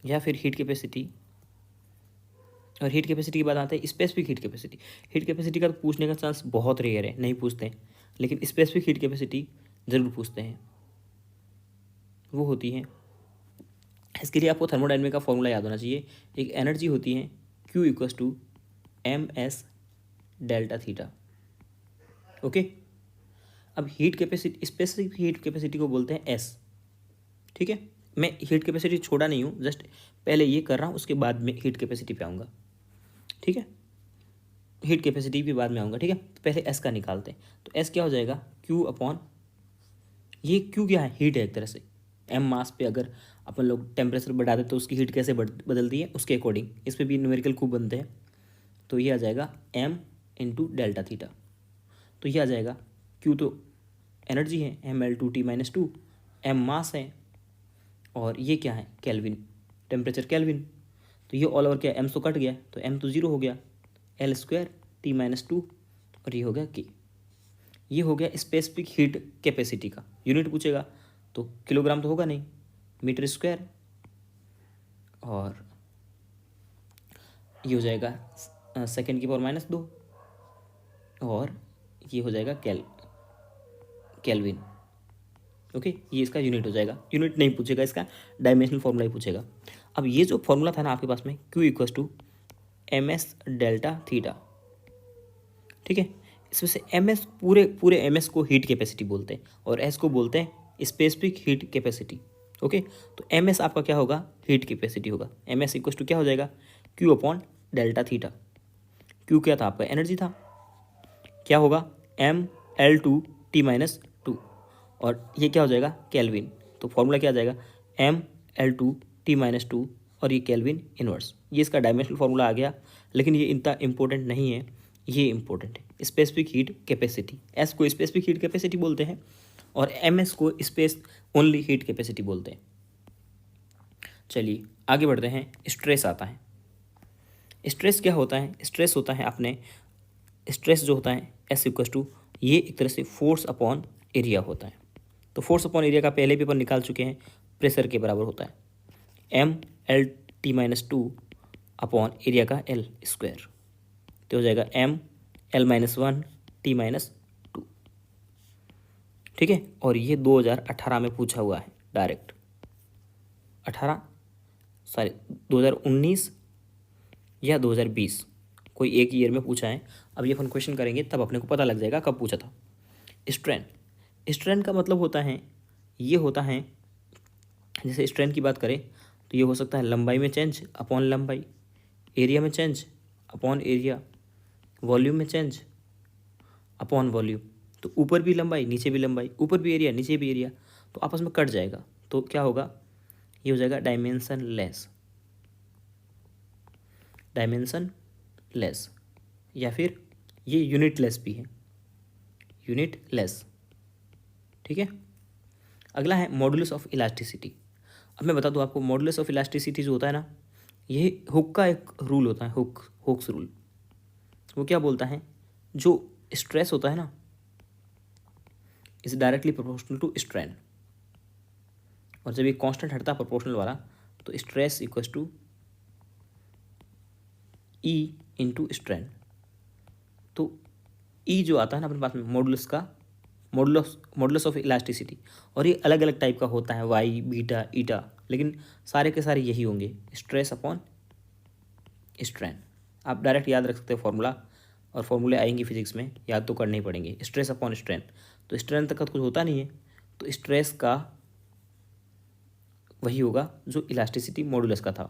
या फिर हीट कैपेसिटी, और हीट कैपेसिटी की बात आते हैं specific heat capacity. Heat capacity का तो पूछने का चांस बहुत रेयर है, नहीं पूछते हैं, लेकिन स्पेसिफिक हीट कैपेसिटी ज़रूर पूछते हैं। वो होती है, इसके लिए आपको थर्मोडायनेमिक का फॉर्मूला याद होना चाहिए। एक एनर्जी होती है Q = ms delta theta, okay. अब heat capacity, specific heat capacity को बोलते हैं S, ठीक है। मैं हीट कैपेसिटी छोड़ा नहीं हूँ, जस्ट पहले ये कर रहा हूँ, उसके बाद में हीट कैपेसिटी पे आऊँगा, ठीक है। हीट कैपेसिटी भी बाद में आऊँगा, ठीक है। तो पहले एस का निकालते हैं, तो एस क्या हो जाएगा, क्यू अपॉन, ये क्यू क्या है, हीट है एक तरह से। एम मास पे अगर अपन लोग टेम्परेचर बढ़ा दें तो उसकी हीट कैसे बदलती है, उसके अकॉर्डिंग इस पर भी न्यूमेरिकल खूब बनते हैं। तो ये आ जाएगा एम इंटू डेल्टा थीटा। तो ये आ जाएगा, क्यू तो एनर्जी है, ML/T - 2, एम मास है, और ये क्या है, केल्विन, टेम्परेचर केल्विन। तो ये ऑल ओवर क्या, एम तो कट गया, तो एम तो 0 हो गया, L² T - 2, और ये हो गया के। ये हो गया स्पेसिफिक हीट कैपेसिटी का। यूनिट पूछेगा तो किलोग्राम तो होगा नहीं, मीटर स्क्वायर, और ये हो जाएगा सेकेंड की पावर -2, और ये हो जाएगा केल्विन, ओके। ये इसका यूनिट हो जाएगा, यूनिट नहीं पूछेगा, इसका डायमेंशनल फॉर्मूला ही पूछेगा। अब ये जो फॉर्मूला था ना आपके पास में, Q = ms डेल्टा थीटा, ठीक है। इसमें से ms, पूरे ms को हीट कैपेसिटी बोलते हैं, और s को बोलते हैं स्पेसिफिक हीट कैपेसिटी, ओके। तो ms आपका क्या होगा, हीट कैपेसिटी होगा। ms = क्या हो जाएगा, Q upon delta theta. Q क्या था आपका, एनर्जी था, क्या होगा, ML/T - 2, और ये क्या हो जाएगा, केल्विन। तो फॉर्मूला क्या आ जाएगा, ML/T - 2, और ये केल्विन इनवर्स। ये इसका डायमेंशनल फॉर्मूला आ गया, लेकिन ये इतना इंपॉर्टेंट नहीं है, ये इंपॉर्टेंट है स्पेसिफिक हीट कैपेसिटी। एस को स्पेसिफिक हीट कैपेसिटी बोलते हैं, और एम एस को स्पेस ओनली हीट कैपेसिटी बोलते हैं। चलिए आगे बढ़ते हैं। स्ट्रेस आता है। स्ट्रेस क्या होता है? स्ट्रेस होता है अपने स्ट्रेस जो होता है एस इक्वस टू, ये एक तरह से फोर्स अपॉन एरिया होता है। तो फोर्स अपॉन एरिया का पहले पेपर निकाल चुके हैं, प्रेशर के बराबर होता है M L T minus two upon area का एल स्क्वायर, तो हो जाएगा M L minus one T minus two. ठीक है, और ये 2018 में पूछा हुआ है डायरेक्ट, 2019 या 2020, कोई एक ईयर में पूछा है। अब ये अपन क्वेश्चन करेंगे तब अपने को पता लग जाएगा कब पूछा था। स्ट्रेन, स्ट्रेन का मतलब होता है, ये होता है, जैसे स्ट्रेन की बात करें तो ये हो सकता है लंबाई में चेंज अपॉन लंबाई, एरिया में चेंज अपॉन एरिया, वॉल्यूम में चेंज अपॉन वॉल्यूम। तो ऊपर भी लंबाई नीचे भी लंबाई, ऊपर भी एरिया नीचे भी एरिया, तो आपस में कट जाएगा। तो क्या होगा, ये हो जाएगा डायमेंशन लेस, डायमेंशन लेस, या फिर ये यूनिट लेस भी है, यूनिट लेस। ठीक है, अगला है मॉडुलस ऑफ इलास्टिसिटी। अब मैं बता दूं आपको, मॉडुलस ऑफ इलास्टिसिटी जो होता है ना, ये हुक का एक रूल होता है, हुक्स रूल। वो क्या बोलता है, जो स्ट्रेस होता है ना is directly proportional to strain, और जब ये कांस्टेंट हटता है प्रोपोर्शनल वाला, तो stress equals to E into strain. तो ई जो आता है ना अपने पास में मॉडुलस का, मॉडुलस ऑफ इलास्टिसिटी, और ये अलग अलग टाइप का होता है, वाई बीटा ईटा, लेकिन सारे के सारे यही होंगे, स्ट्रेस अपॉन स्ट्रेन। आप डायरेक्ट याद रख सकते हो फॉर्मूला, और फॉर्मूले आएंगे फिजिक्स में, याद तो करने ही पड़ेंगे। स्ट्रेस अपॉन स्ट्रेन, तो स्ट्रेन तक का कुछ होता नहीं है, तो स्ट्रेस का वही होगा जो इलास्टिसिटी मॉडुलस का था।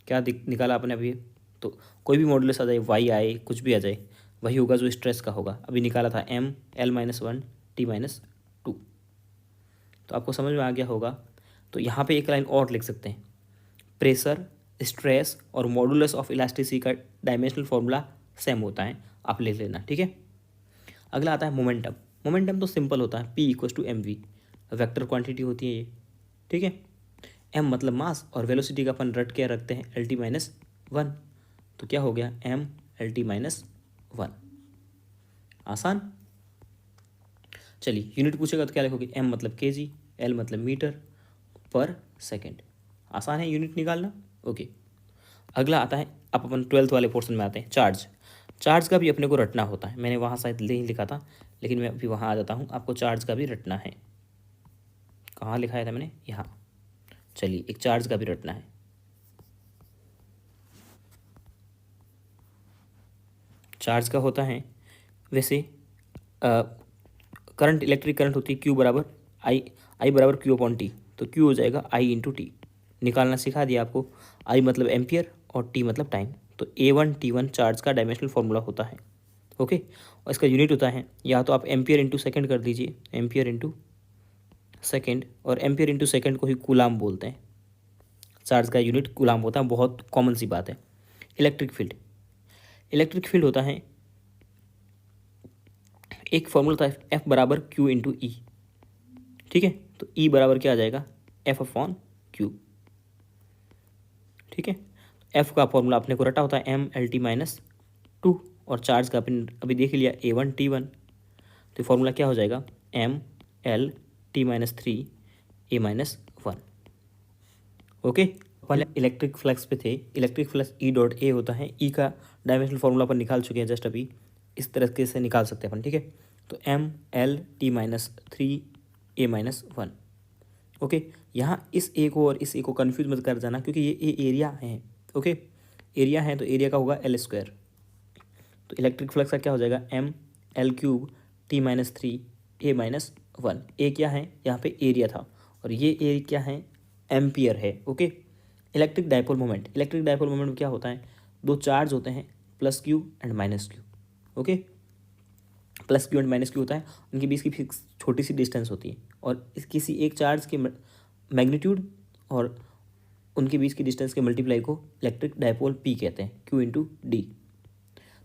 क्या निकाला आपने अभी, तो कोई भी मॉडुलस आ जाए, वाई आए, कुछ भी आ जाए, वही होगा जो स्ट्रेस का होगा। अभी निकाला था M L minus one T minus two, तो आपको समझ में आ गया होगा। तो यहाँ पे एक लाइन और लिख सकते हैं, प्रेशर, स्ट्रेस और मॉडुलस ऑफ इलास्टिसिटी का डायमेंशनल फॉर्मूला सेम होता है, आप ले लेना। ठीक है, अगला आता है मोमेंटम। मोमेंटम तो सिंपल होता है, P equal to M V, vector quantity होती है ये। ठीक है, एम मतलब मास, और वेलोसिटी का अपन रट के रखते हैं एल टी माइनस वन, तो क्या हो गया M L T minus one. आसान। चलिए यूनिट पूछेगा तो क्या लिखोगे, एम मतलब केजी, एल मतलब मीटर पर सेकेंड। आसान है यूनिट निकालना। ओके, अगला आता है, अब अपन 12th वाले पोर्शन में आते हैं, चार्ज। चार्ज का भी अपने को रटना होता है, मैंने वहाँ शायद नहीं लिखा था, लेकिन मैं अभी वहाँ आ जाता हूँ, आपको चार्ज का भी रटना है। कहाँ लिखाया था मैंने, यहाँ। चलिए एक चार्ज का भी रटना है। चार्ज का होता है, वैसे करंट, इलेक्ट्रिक करंट होती है क्यू बराबर आई बराबर क्यू अपॉन टी, तो क्यू हो जाएगा आई इंटू टी। निकालना सिखा दिया आपको, आई मतलब एम्पियर और टी मतलब टाइम, तो A1 T1 चार्ज का डायमेंशनल फार्मूला होता है। ओके, और इसका यूनिट होता है, या तो आप एम्पियर इंटू सेकेंड कर दीजिए, एम्पियर इंटू सेकेंड, और एम्पियर इंटू सेकेंड को ही कूलाम बोलते हैं। चार्ज का यूनिट कूलाम होता है, बहुत कॉमन सी बात है। इलेक्ट्रिक फील्ड, इलेक्ट्रिक फील्ड होता है, एक फॉर्मूला था एफ बराबर क्यू इंटू ई। ठीक है, तो ई बराबर क्या आ जाएगा, एफ अपॉन क्यू। ठीक है, एफ का फॉर्मूला अपने को रटा होता है M L T minus two, और चार्ज का अपन अभी देख लिया A1 T1, तो फॉर्मूला क्या हो जाएगा, M L T minus three A minus one. Okay, पहले इलेक्ट्रिक फ्लक्स पे थे, electric flux E dot A होता है, ई का डायमेंशनल फॉर्मूला अपन निकाल चुके हैं जस्ट अभी, इस तरह से निकाल सकते हैं अपन। ठीक है, तो M L T minus three A minus one. Okay, यहाँ इस ए को और इस ए को कन्फ्यूज मत कर जाना, क्योंकि ये एरिया है। ओके, एरिया है तो एरिया का होगा एल स्क्वायर, तो इलेक्ट्रिक फ्लक्स का क्या हो जाएगा, M L cube T minus three A minus one. A क्या है, यहाँ पे एरिया था, और ये ए क्या है, एम्पियर है। Okay, electric dipole moment, electric dipole moment में क्या होता है, दो चार्ज होते हैं, plus Q and minus Q. Okay, plus Q and minus Q होता है, उनके बीच की फिक्स छोटी सी डिस्टेंस होती है, और इस किसी एक चार्ज के मैग्नीट्यूड और उनके बीच की डिस्टेंस के मल्टीप्लाई को इलेक्ट्रिक डायपोल पी कहते हैं, क्यू इंटू डी।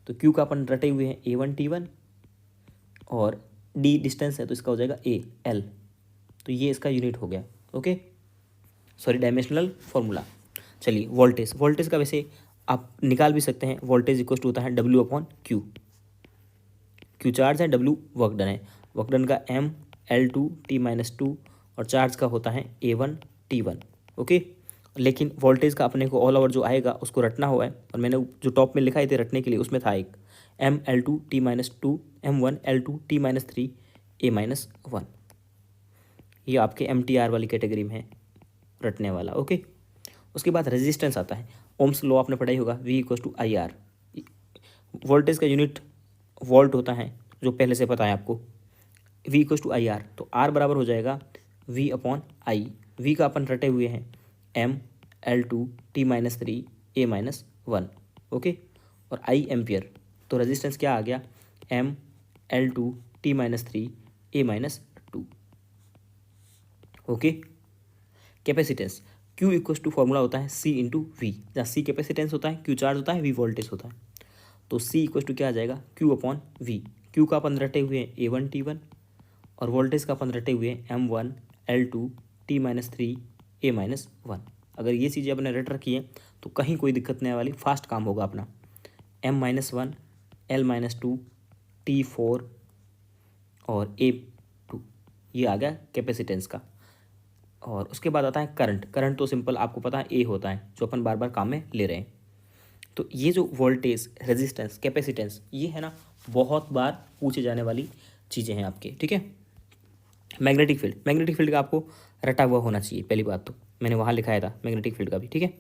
तो क्यू का अपन रटे हुए हैं A1 T1, और डी डिस्टेंस है तो इसका हो जाएगा ए एल, तो ये इसका यूनिट हो गया। Okay, sorry dimensional formula. चलिए वोल्टेज, वोल्टेज का वैसे आप निकाल भी सकते हैं। वोल्टेज इक्वल टू होता है W upon Q. Q charge है, W वर्क डन है। वर्क डन का M L2T-2 और चार्ज का होता है A1T1। ओके, लेकिन वोल्टेज का अपने को ऑल ओवर जो आएगा उसको रटना हुआ है, और मैंने जो टॉप में लिखा थे रटने के लिए उसमें था एक ML2T-2 M1L2T-3 A-1। ये आपके MTR वाली कैटेगरी में है रटने वाला। ओके, उसके बाद रेजिस्टेंस आता है। ओम्स लॉ आपने पढ़ा ही होगा, V equal to IR। Voltage का यूनिट वोल्ट होता है जो पहले से पता है आपको, V इक्वल टू IR। तो R बराबर हो जाएगा V अपॉन I। V का अपन रटे हुए हैं ML2T-3 A-1। ओके, और I एम्पियर। तो रेजिस्टेंस क्या आ गया ML2T-3 A-2। Okay, capacitance Q equal to formula होता है C इंटू वी, जहाँ C कैपेसिटेंस होता है, Q चार्ज होता है, V वोल्टेज होता है। तो C इक्वल टू क्या आ जाएगा Q अपॉन V। Q का अपन रटे हुए हैं A1T1 और वोल्टेज का अपन रटे हुए हैं M1L2T-3 A-1। अगर ये चीज़ें अपने रट रखी है तो कहीं कोई दिक्कत नहीं आने वाली, फास्ट काम होगा अपना। M-1 L-2 T4 और A2, ये आ गया कैपेसिटेंस का। और उसके बाद आता है करंट। करंट तो सिंपल आपको पता है A होता है, जो अपन बार बार काम में ले रहे हैं। तो ये जो वोल्टेज, रेजिस्टेंस, कैपेसिटेंस, ये है ना बहुत बार पूछे जाने वाली चीज़ें हैं आपके, ठीक है। मैग्नेटिक फील्ड, मैग्नेटिक फील्ड का आपको रटा हुआ होना चाहिए, पहली बात तो मैंने वहाँ लिखाया था मैग्नेटिक फील्ड का भी, ठीक है।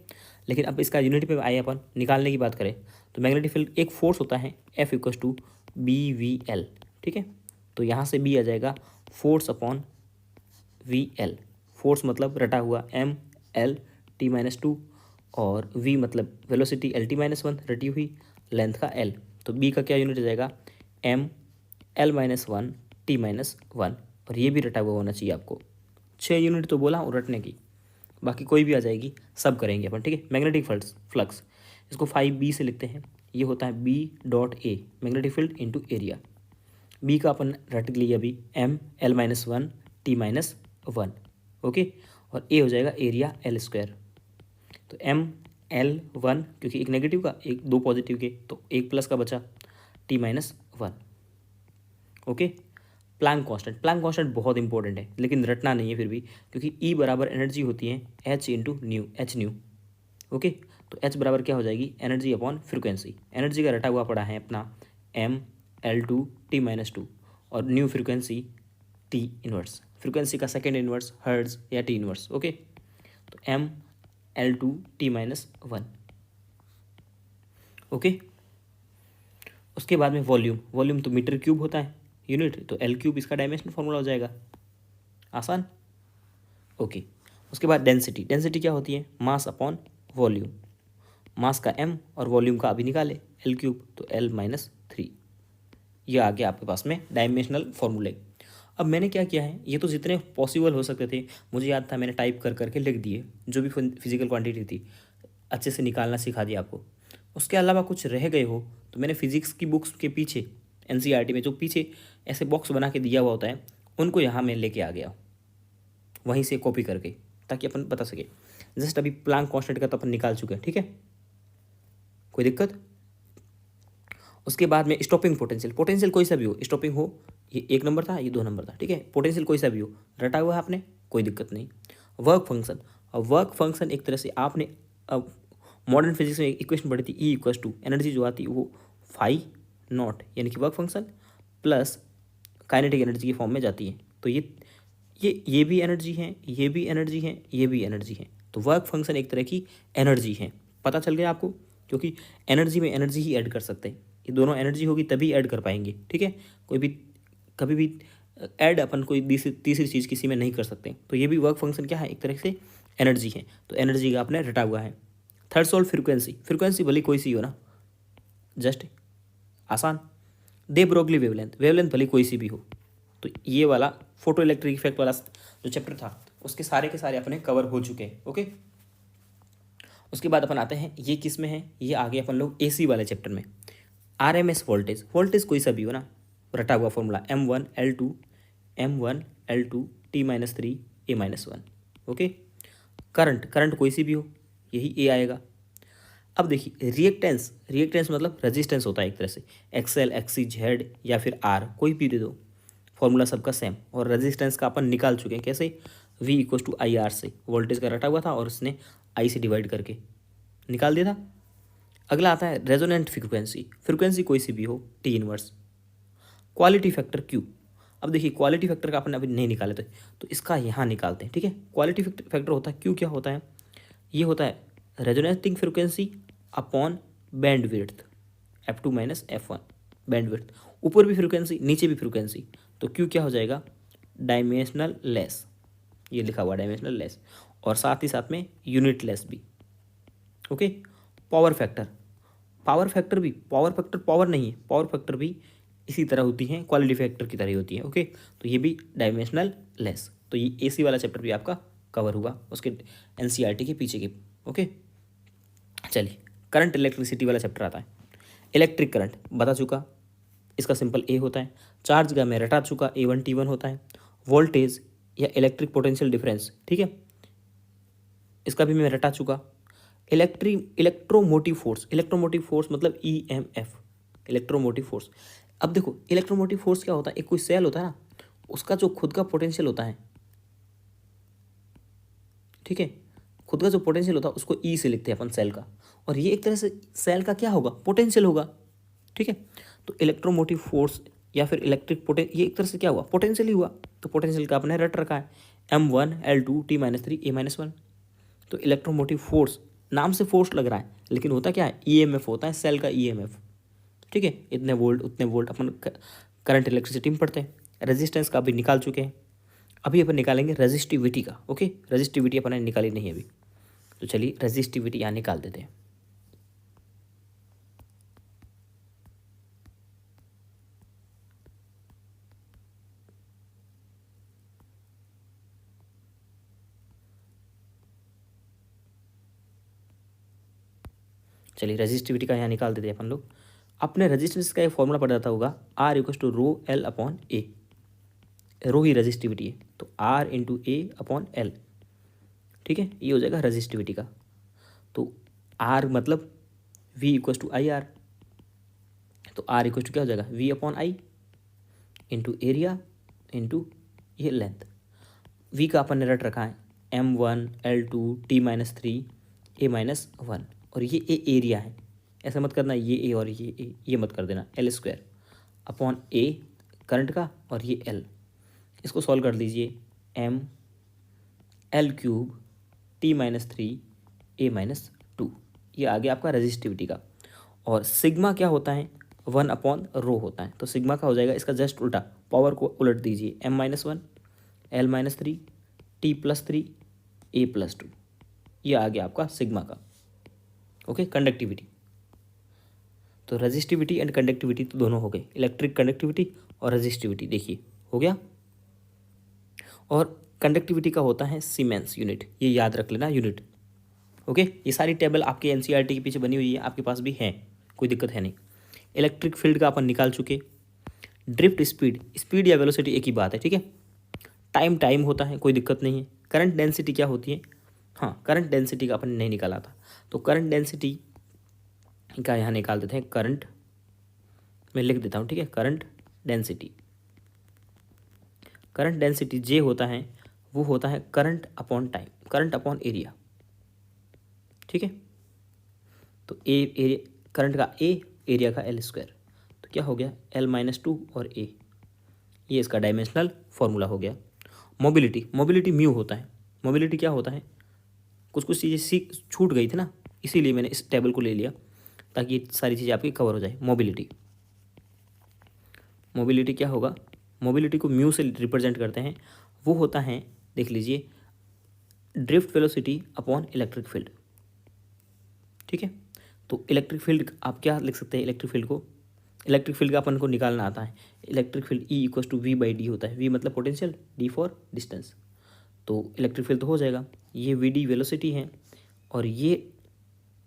लेकिन अब इसका यूनिट पे आए अपन निकालने की बात करें तो मैग्नेटिक फील्ड एक फोर्स होता है F इक्वल टू BVL, ठीक है। तो यहाँ से B आ जाएगा फोर्स अपॉन VL। फोर्स मतलब रटा हुआ ML-T-2 और V मतलब वेलोसिटी LT-1 रटी हुई लेंथ का L। तो B का क्या यूनिट आ जाएगा ML-1T-1, और ये भी रटा हुआ होना चाहिए आपको। 6 यूनिट तो बोला हूँ रटने की, बाकी कोई भी आ जाएगी, सब करेंगे अपन, ठीक है। मैग्नेटिक फ्लक्स इसको 5B से लिखते हैं। ये होता है B.A, magnetic field into area. B का अपन रट लिया अभी ML-1T-1, ओके, और A हो जाएगा एरिया L²। तो ML1 क्योंकि एक नेगेटिव का एक दो पॉजिटिव के, तो एक प्लस का बचा T-1, okay. Planck constant, Planck constant बहुत इंपॉर्टेंट है लेकिन रटना नहीं है फिर भी, क्योंकि E बराबर एनर्जी होती है H into new, H new, okay. तो H बराबर क्या हो जाएगी एनर्जी अपॉन फ्रिक्वेंसी। एनर्जी का रटा हुआ पड़ा है अपना ML2T-2 और new frequency T inverse, frequency का सेकेंड इनवर्स हर्ट्ज या T इनवर्स, ओके। तो ML2T-1, ओके। उसके बाद में वॉल्यूम, वॉल्यूम तो मीटर क्यूब होता है यूनिट, तो L³ इसका डायमेंशनल फॉर्मूला हो जाएगा, आसान, ओके। उसके बाद डेंसिटी, डेंसिटी क्या होती है मास अपॉन वॉल्यूम। मास का M और वॉल्यूम का अभी निकाले L³, तो L-3। ये आ गया आपके पास में डायमेंशनल फॉर्मूले। अब मैंने क्या किया है, ये तो जितने पॉसिबल हो सकते थे मुझे याद था, मैंने टाइप कर करके लिख दिए, जो भी फिजिकल क्वांटिटी थी अच्छे से निकालना सिखा दिया आपको। उसके अलावा कुछ रह गए हो तो मैंने फिजिक्स की बुक्स के पीछे NCERT में जो पीछे ऐसे बॉक्स बना के दिया हुआ होता है उनको यहाँ मैं लेके आ गया, वहीं से कॉपी करके, ताकि अपन बता सके। जस्ट अभी प्लैंक कांस्टेंट का तो अपन निकाल चुके हैं, ठीक है, कोई दिक्कत। उसके बाद में स्टॉपिंग पोटेंशियल, पोटेंशियल कोई सा भी हो, स्टॉपिंग हो, ये 1 नंबर था, ये 2 नंबर था, ठीक है। पोटेंशियल कोई सा भी हो, रटा हुआ है आपने, कोई दिक्कत नहीं। वर्क फंक्शन, अब वर्क फंक्शन एक तरह से आपने अब मॉडर्न फिजिक्स में इक्वेशन पढ़ी थी, E इक्वल टू एनर्जी जो आती है वो फाई नॉट, यानी कि work function plus kinetic energy की फॉर्म में जाती है। तो ये भी एनर्जी है, ये भी एनर्जी है, ये भी एनर्जी है। तो वर्क फंक्शन एक तरह की एनर्जी है, पता चल गया आपको, क्योंकि एनर्जी में एनर्जी ही ऐड कर सकते हैं, ये दोनों एनर्जी होगी तभी ऐड कर पाएंगे, ठीक है। कोई भी कभी भी ऐड अपन कोई तीसरी चीज़ किसी में नहीं कर सकते। तो ये भी वर्क फंक्शन क्या है, एक तरह से एनर्जी है। तो एनर्जी का आपने रटा हुआ है। थ्रेशोल्ड फ्रीक्वेंसी, फ्रीक्वेंसी भले कोई सी हो ना, जस्ट आसान। दे ब्रोगली वेवलेंथ, वेवलेंथ भले कोई सी भी हो। तो ये वाला फोटो इलेक्ट्रिक इफेक्ट वाला जो चैप्टर था उसके सारे के सारे अपने कवर हो चुके हैं, ओके। उसके बाद अपन आते हैं, ये किस में है, ये आगे अपन लोग AC वाले चैप्टर में। RMS वोल्टेज, वोल्टेज कोई सा भी हो ना, रटा हुआ formula M1L2 T-3 A-1, okay. Current, current कोई सी भी हो, यही ए आएगा। अब देखिए रिएक्टेंस, रिएक्टेंस मतलब रेजिस्टेंस होता है एक तरह से, एक्सएल, एक्सी, जेड या फिर आर, कोई भी दे दो, फॉर्मूला सबका सेम। और रेजिस्टेंस का अपन निकाल चुके हैं, कैसे, V equal to I R से, वोल्टेज का रटा हुआ था और उसने आई से डिवाइड करके निकाल दिया था। अगला आता है रेजोनेंट फ्रीक्वेंसी, फ्रीक्वेंसी कोई सी भी हो, T inverse. Quality factor Q, अब देखिए क्वालिटी फैक्टर का अपन अभी नहीं निकाले थे, तो इसका यहाँ निकालते हैं, ठीक है। क्वालिटी फैक्टर होता है Q, क्या होता है, ये होता है resonating frequency upon band width, F2 minus F1, band width, ऊपर भी फ्रिक्वेंसी नीचे भी फ्रिक्वेंसी, तो Q क्या हो जाएगा, डायमेंशनल लेस, ये लिखा हुआ डायमेंशनल लेस, और साथ ही साथ में यूनिट लेस भी, okay. Power factor, power factor भी, पावर फैक्टर पावर नहीं है, पावर फैक्टर भी इसी तरह होती है, क्वालिटी फैक्टर की तरह ही होती है, ओके। तो ये भी डायमेंशनल लेस, तो ये एसी वाला चैप्टर भी आपका कवर हुआ उसके एनसीईआरटी के पीछे के, ओके। चलिए करंट इलेक्ट्रिसिटी वाला चैप्टर आता है। इलेक्ट्रिक करंट बता चुका, इसका सिंपल ए होता है। चार्ज का मैं रटा चुका, A1 T1 होता है। वोल्टेज या इलेक्ट्रिक पोटेंशियल डिफरेंस, ठीक है, इसका भी मैं रटा चुका। इलेक्ट्रोमोटिव फोर्स, इलेक्ट्रोमोटिव फोर्स मतलब EMF, इलेक्ट्रोमोटिव फोर्स। अब देखो इलेक्ट्रोमोटिव फोर्स क्या होता है, एक कोई सेल होता है ना, उसका जो खुद का पोटेंशियल होता है, ठीक है, खुद का जो पोटेंशियल होता है उसको ई से लिखते हैं अपन सेल का, और ये एक तरह से सेल का क्या होगा, पोटेंशियल होगा, ठीक है। तो इलेक्ट्रोमोटिव फोर्स या फिर इलेक्ट्रिक ये एक तरह से क्या हुआ, पोटेंशियल ही हुआ। तो पोटेंशियल का अपने रट रखा है M1 L2 T-3 A-1। तो इलेक्ट्रोमोटिव फोर्स, नाम से फोर्स लग रहा है लेकिन होता क्या है, EMF होता है, सेल का EMF, ठीक है। इतने वोल्ट उतने वोल्ट अपन करंट इलेक्ट्रिसिटी में पढ़ते हैं। रेजिस्टेंस का भी निकाल चुके हैं, अभी अपन निकालेंगे रेजिस्टिविटी का, ओके। रेजिस्टिविटी अपन ने निकाली नहीं अभी, तो चलिए रेजिस्टिविटी यहाँ निकाल देते हैं। चलिए रेजिस्टिविटी का यहाँ निकाल देते हैं अपन लोग। अपने रेजिस्टेंस का एक फॉर्मूला पड़ जाता होगा, R equal to rho L upon A, rho ही रेजिस्टिविटी है, तो R into A upon L, ठीक है, ये हो जाएगा रेजिस्टिविटी का। तो R मतलब V equal to I R, तो R इक्वल टू क्या हो जाएगा, V upon I into area into ये लेंथ। V का अपन ने रट रखा है M1 L2 T-3 A-1, और ये एरिया है, ऐसा मत करना ये ए और ये मत कर देना, L² अपॉन ए करंट का, और ये L, इसको सॉल्व कर लीजिए, M L³ T-3 A-2, ये आ गया आपका रेजिस्टिविटी का। और सिग्मा क्या होता है, 1 अपॉन रो होता है, तो सिग्मा का हो जाएगा इसका जस्ट उल्टा, पावर को उलट दीजिए, M-1 L-3 T+3 A+2, ये आ गया आपका सिग्मा का, ओके। कंडक्टिविटी, तो रेजिस्टिविटी एंड कंडक्टिविटी तो दोनों हो गए, इलेक्ट्रिक कंडक्टिविटी और रेजिस्टिविटी, देखिए हो गया। और कंडक्टिविटी का होता है सीमेंस यूनिट, ये याद रख लेना यूनिट, ओके। ये सारी टेबल आपके एनसीईआरटी के पीछे बनी हुई है, आपके पास भी है, कोई दिक्कत है नहीं। इलेक्ट्रिक फील्ड का अपन निकाल चुके। ड्रिफ्ट स्पीड, स्पीड या वेलोसिटी एक ही बात है, ठीक है। टाइम टाइम होता है, कोई दिक्कत नहीं है। करंट डेंसिटी क्या होती है, हाँ करंट डेंसिटी का अपन ने नहीं निकाला था, तो करंट डेंसिटी का यहाँ निकाल देते हैं। करंट मैं लिख देता हूँ, ठीक है, करंट डेंसिटी, करंट डेंसिटी जे होता है, वो होता है current upon time, current upon area, ठीक है। तो ए एरिया, करंट का ए, एरिया का L², तो क्या हो गया L-2 और ए, ये इसका डायमेंशनल फॉर्मूला हो गया। मोबिलिटी, मोबिलिटी म्यू होता है। मोबिलिटी क्या होता है, कुछ कुछ चीज़ें छूट गई थी ना, इसीलिए मैंने इस टेबल को ले लिया ताकि ये सारी चीज़ें आपकी कवर हो जाए। मोबिलिटी, मोबिलिटी क्या होगा, मोबिलिटी को म्यू से रिप्रेजेंट करते हैं, वो होता है, देख लीजिए, drift velocity upon electric field, ठीक है। तो इलेक्ट्रिक फील्ड आप क्या लिख सकते हैं, इलेक्ट्रिक फील्ड को, इलेक्ट्रिक फील्ड का अपन को निकालना आता है। Electric field E equal to V/D होता है, V मतलब पोटेंशियल, D फॉर डिस्टेंस, तो इलेक्ट्रिक फील्ड तो हो जाएगा। ये VD वेलोसिटी है और ये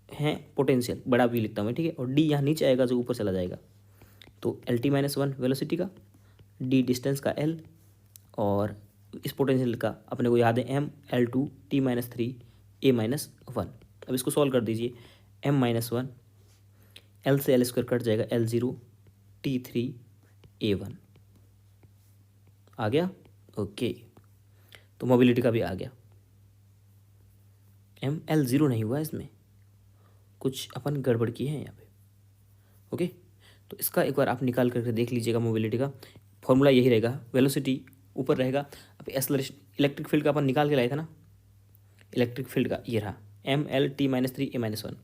है पोटेंशियल, बड़ा V लिखता हूँ मैं, ठीक है, और D यहाँ नीचे आएगा जो ऊपर चला जाएगा, तो LT-1 वेलोसिटी का, D डिस्टेंस का L, और इस पोटेंशियल का अपने को याद है M L2 T-3 A-1। अब इसको सॉल्व कर दीजिए, M-1, L से L² कट जाएगा, L0 T3A1 आ गया। ओके, तो मोबिलिटी का भी आ गया। L0 नहीं हुआ, इसमें कुछ अपन गड़बड़ की है यहाँ पे। ओके, तो इसका एक बार आप निकाल करके देख लीजिएगा। मोबिलिटी का फॉर्मूला यही रहेगा, वेलोसिटी ऊपर रहेगा। अब एक्सेलरेशन, इलेक्ट्रिक फील्ड का अपन निकाल के लाए थे ना, इलेक्ट्रिक फील्ड का ये रहा, ML-T-3A-1,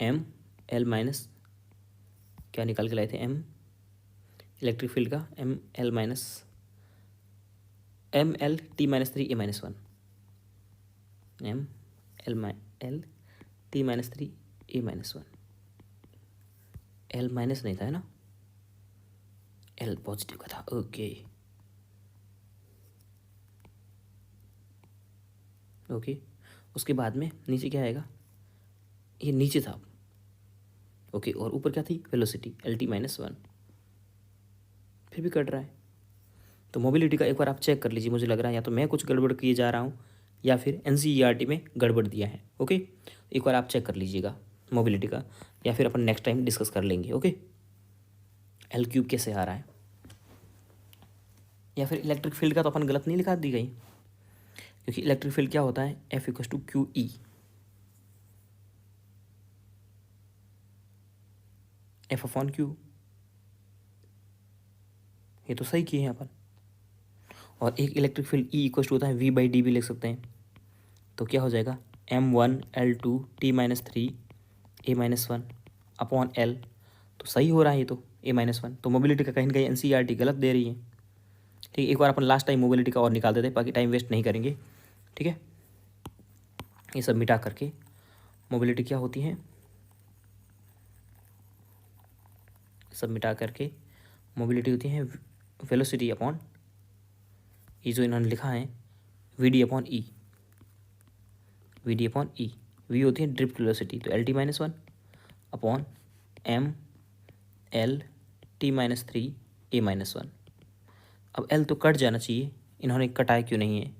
ML- क्या निकाल के लाए थे, इलेक्ट्रिक फील्ड का ML-T-3A-1, ML-T-3A-1, L माइनस नहीं था, है ना, L पॉजिटिव का था। ओके ओके, उसके बाद में नीचे क्या आएगा, ये नीचे था। ओके, और ऊपर क्या थी, वेलोसिटी LT-1, फिर भी कट रहा है। तो मोबिलिटी का एक बार आप चेक कर लीजिए। मुझे लग रहा है या तो मैं कुछ गड़बड़ किए जा रहा हूँ या फिर NCERT में गड़बड़ दिया है। ओके, एक बार आप चेक कर लीजिएगा मोबिलिटी का, या फिर अपन नेक्स्ट टाइम डिस्कस कर लेंगे। ओके, L³ कैसे आ रहा है, या फिर इलेक्ट्रिक फील्ड का तो अपन गलत नहीं लिखा दी गई, क्योंकि इलेक्ट्रिक फील्ड क्या होता है, F=QE, F/Q। ये तो सही किए हैं अपन। और एक इलेक्ट्रिक फील्ड E होता है V/d भी लिख सकते हैं। तो क्या हो जाएगा, M1L2T-3A-1 अपॉन L। तो सही हो रहा है ये तो, A-1। तो मोबिलिटी का कहीं ना कहीं NCERT गलत दे रही है। ठीक है, एक बार अपन लास्ट टाइम मोबिलिटी का और निकाल देते हैं, बाकी टाइम वेस्ट नहीं करेंगे। ठीक है, ये सब मिटा करके मोबिलिटी क्या होती है, सब मिटा करके मोबिलिटी होती है वेलोसिटी अपॉन, ये जो इन्होंने लिखा है VD/E, VD/E। V होती है ड्रिफ्ट वेलोसिटी, तो LT-1 अपॉन ML-T-3A-1। अब L तो कट जाना चाहिए, इन्होंने कटाया क्यों नहीं है।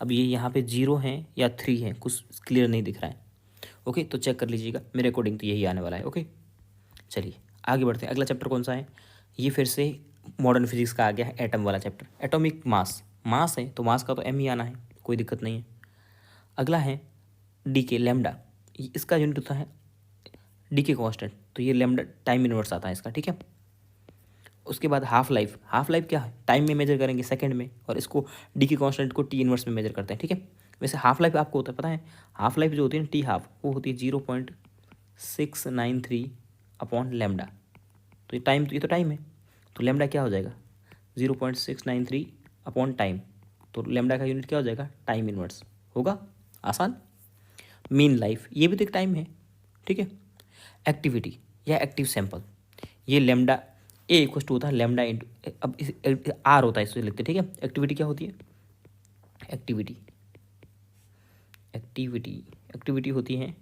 अब ये यहाँ पे 0 है या 3 है, कुछ क्लियर नहीं दिख रहा है। ओके, तो चेक कर लीजिएगा, मेरे अकॉर्डिंग तो यही आने वाला है। ओके, चलिए आगे बढ़ते हैं। अगला चैप्टर कौन सा है, ये फिर से मॉडर्न फिजिक्स का आ गया है, एटम वाला चैप्टर। एटॉमिक मास है तो मास का तो M ही आना है, कोई दिक्कत नहीं है। अगला है DK, लैम्डा। इसका यूनिट होता है DK कांस्टेंट, तो ये लैम्डा टाइम इनवर्स आता है इसका। ठीक है, उसके बाद हाफ लाइफ। हाफ लाइफ क्या है, टाइम में मेजर करेंगे, सेकंड में, और इसको DK कांस्टेंट को T इनवर्स में मेजर करते हैं। ठीक है, वैसे हाफ लाइफ आपको होता है, पता है, हाफ लाइफ जो होती है ना, T हाफ, वो होती है 0.693 अपॉन लैम्डा। तो ये टाइम, तो ये तो टाइम है, तो लैम्डा क्या हो जाएगा, 0.693 अपॉन टाइम। तो लैम्डा का यूनिट क्या हो जाएगा, टाइम इनवर्स होगा, आसान। मीन लाइफ, ये भी तो एक टाइम है। ठीक है, एक्टिविटी या एक्टिव सैंपल, ये लैम्डा A होता है लैम्डा इंटू, अब R होता है, इससे लिखते हैं। ठीक है, एक्टिविटी क्या होती है, एक्टिविटी होती है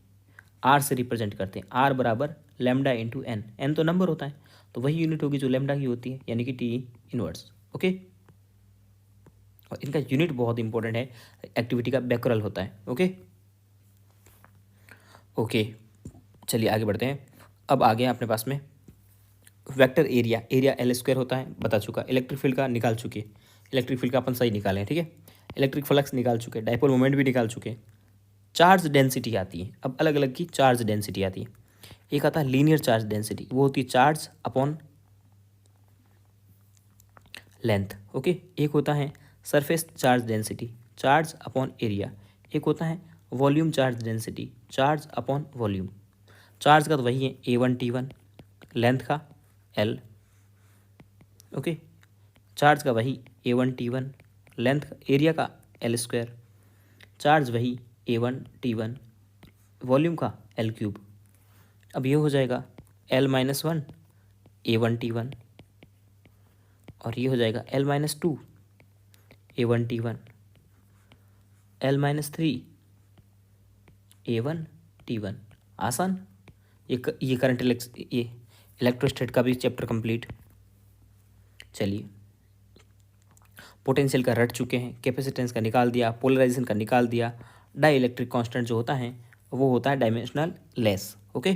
R से रिप्रेजेंट करते हैं, R बराबर लैम्डा इंटू N। N तो नंबर होता है, तो वही यूनिट होगी जो लैम्डा की होती है, यानी कि T इनवर्स। ओके, और इनका यूनिट बहुत इंपॉर्टेंट है, एक्टिविटी का बैकरल होता है। ओके ओके, चलिए आगे बढ़ते हैं। अब आ गया अपने पास में वेक्टर एरिया। एरिया L² होता है, बता चुका। इलेक्ट्रिक फील्ड का निकाल चुके, इलेक्ट्रिक फील्ड का अपन सही निकाले हैं। ठीक है, इलेक्ट्रिक फ्लक्स निकाल चुके, डाइपोल मोमेंट भी निकाल चुके। चार्ज डेंसिटी आती है, अब अलग अलग की चार्ज डेंसिटी आती है। एक आता है लीनियर चार्ज डेंसिटी, वो होती है चार्ज अपॉन लेंथ। ओके, एक होता है surface charge density, charge upon area. एक होता है volume charge density, charge upon volume. Charge का तो वही है A1T1, लेंथ का L। ओके, चार्ज का वही A1T1, लेंथ का, एरिया का L²। चार्ज वही A1T1, वॉल्यूम का L³। अब ये हो जाएगा L-1 A1T1, और ये हो जाएगा L-2 A1T1, L-3 A1T1। आसान। ये करंट ये इलेक्ट्रोस्टैट का भी चैप्टर कंप्लीट। चलिए, पोटेंशियल का रट चुके हैं, कैपेसिटेंस का निकाल दिया, पोलराइजेशन का निकाल दिया। डाई इलेक्ट्रिक कॉन्स्टेंट जो होता है वो होता है डायमेंशनल लेस। ओके,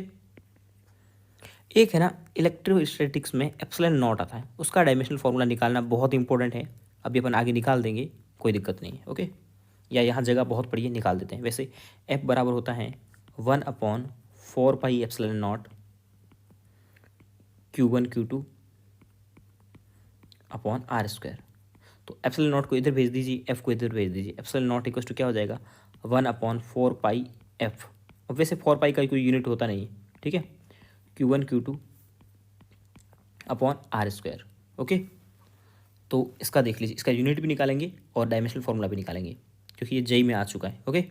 एक है ना इलेक्ट्रोस्टैटिक्स में एप्सिलॉन नॉट आता है, उसका डायमेंशनल फार्मूला निकालना बहुत इंपॉर्टेंट है। अभी अपन आगे निकाल देंगे, कोई दिक्कत नहीं है। ओके, या यहाँ जगह बहुत पड़ी है, निकाल देते हैं। वैसे एफ बराबर होता है 1/4 pi epsilon naught Q1 Q2 upon R square. तो एप्सिलॉन नॉट को इधर भेज दीजिए, एफ को इधर भेज दीजिए। एप्सिलॉन नॉट इक्वल टू क्या हो जाएगा 1/4 पाई एफ। अब वैसे 4 पाई का कोई यूनिट होता नहीं है, ठीक है। Q1 Q2 upon R square. Okay, तो इसका देख लीजिए, इसका यूनिट भी निकालेंगे और डायमेंशनल फार्मूला भी निकालेंगे, क्योंकि ये जेई में आ चुका है। ओके,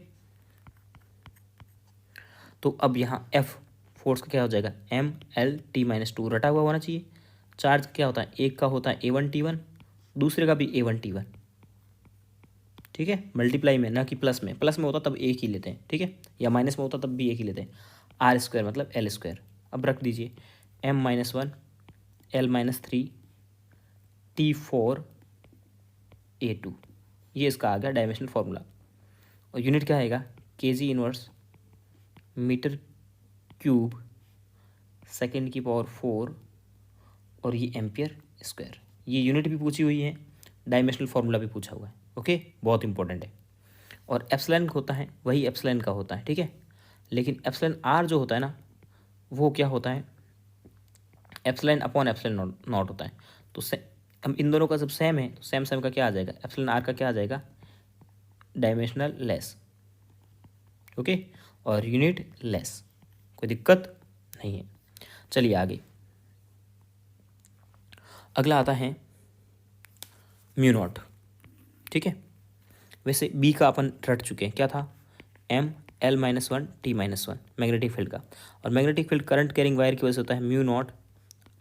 तो अब यहाँ एफ फोर्स का क्या हो जाएगा ML T-2 रटा हुआ होना चाहिए। चार्ज क्या होता है, एक का होता है A1T1, दूसरे का भी A1T1, ठीक है। मल्टीप्लाई में, ना कि प्लस में। प्लस में होता तब एक ही लेते हैं, ठीक है, या माइनस में होता तब भी एक ही लेते हैं। आर स्क्वायर मतलब L स्क्वायर। अब रख दीजिए M-1 L-3 T4 A2, ये इसका आ गया डायमेंशनल फार्मूला। और यूनिट क्या आएगा kg inverse metre cube second की पावर 4, और ये एम्पियर स्क्वायर। ये यूनिट भी पूछी हुई है, डायमेंशनल फार्मूला भी पूछा हुआ है। ओके, बहुत इंपॉर्टेंट है। और एप्सिलॉन होता है वही एप्सिलॉन का होता है, ठीक है। लेकिन एप्सिलॉन आर जो होता है ना, वो क्या होता है एप्सिलॉन अपॉन एप्सिलॉन नॉट होता है। तो हम इन दोनों का जब सेम है तो सेम सेम का क्या आ जाएगा, एप्सिलॉन आर का क्या आ जाएगा डायमेंशनल लेस। ओके, और यूनिट लेस, कोई दिक्कत नहीं है। चलिए आगे, अगला आता है म्यू नॉट, ठीक है। वैसे बी का अपन रट चुके हैं, क्या था ML-1 T-1 मैग्नेटिक फील्ड का। और magnetic field current carrying wire की वजह से होता है म्यू नॉट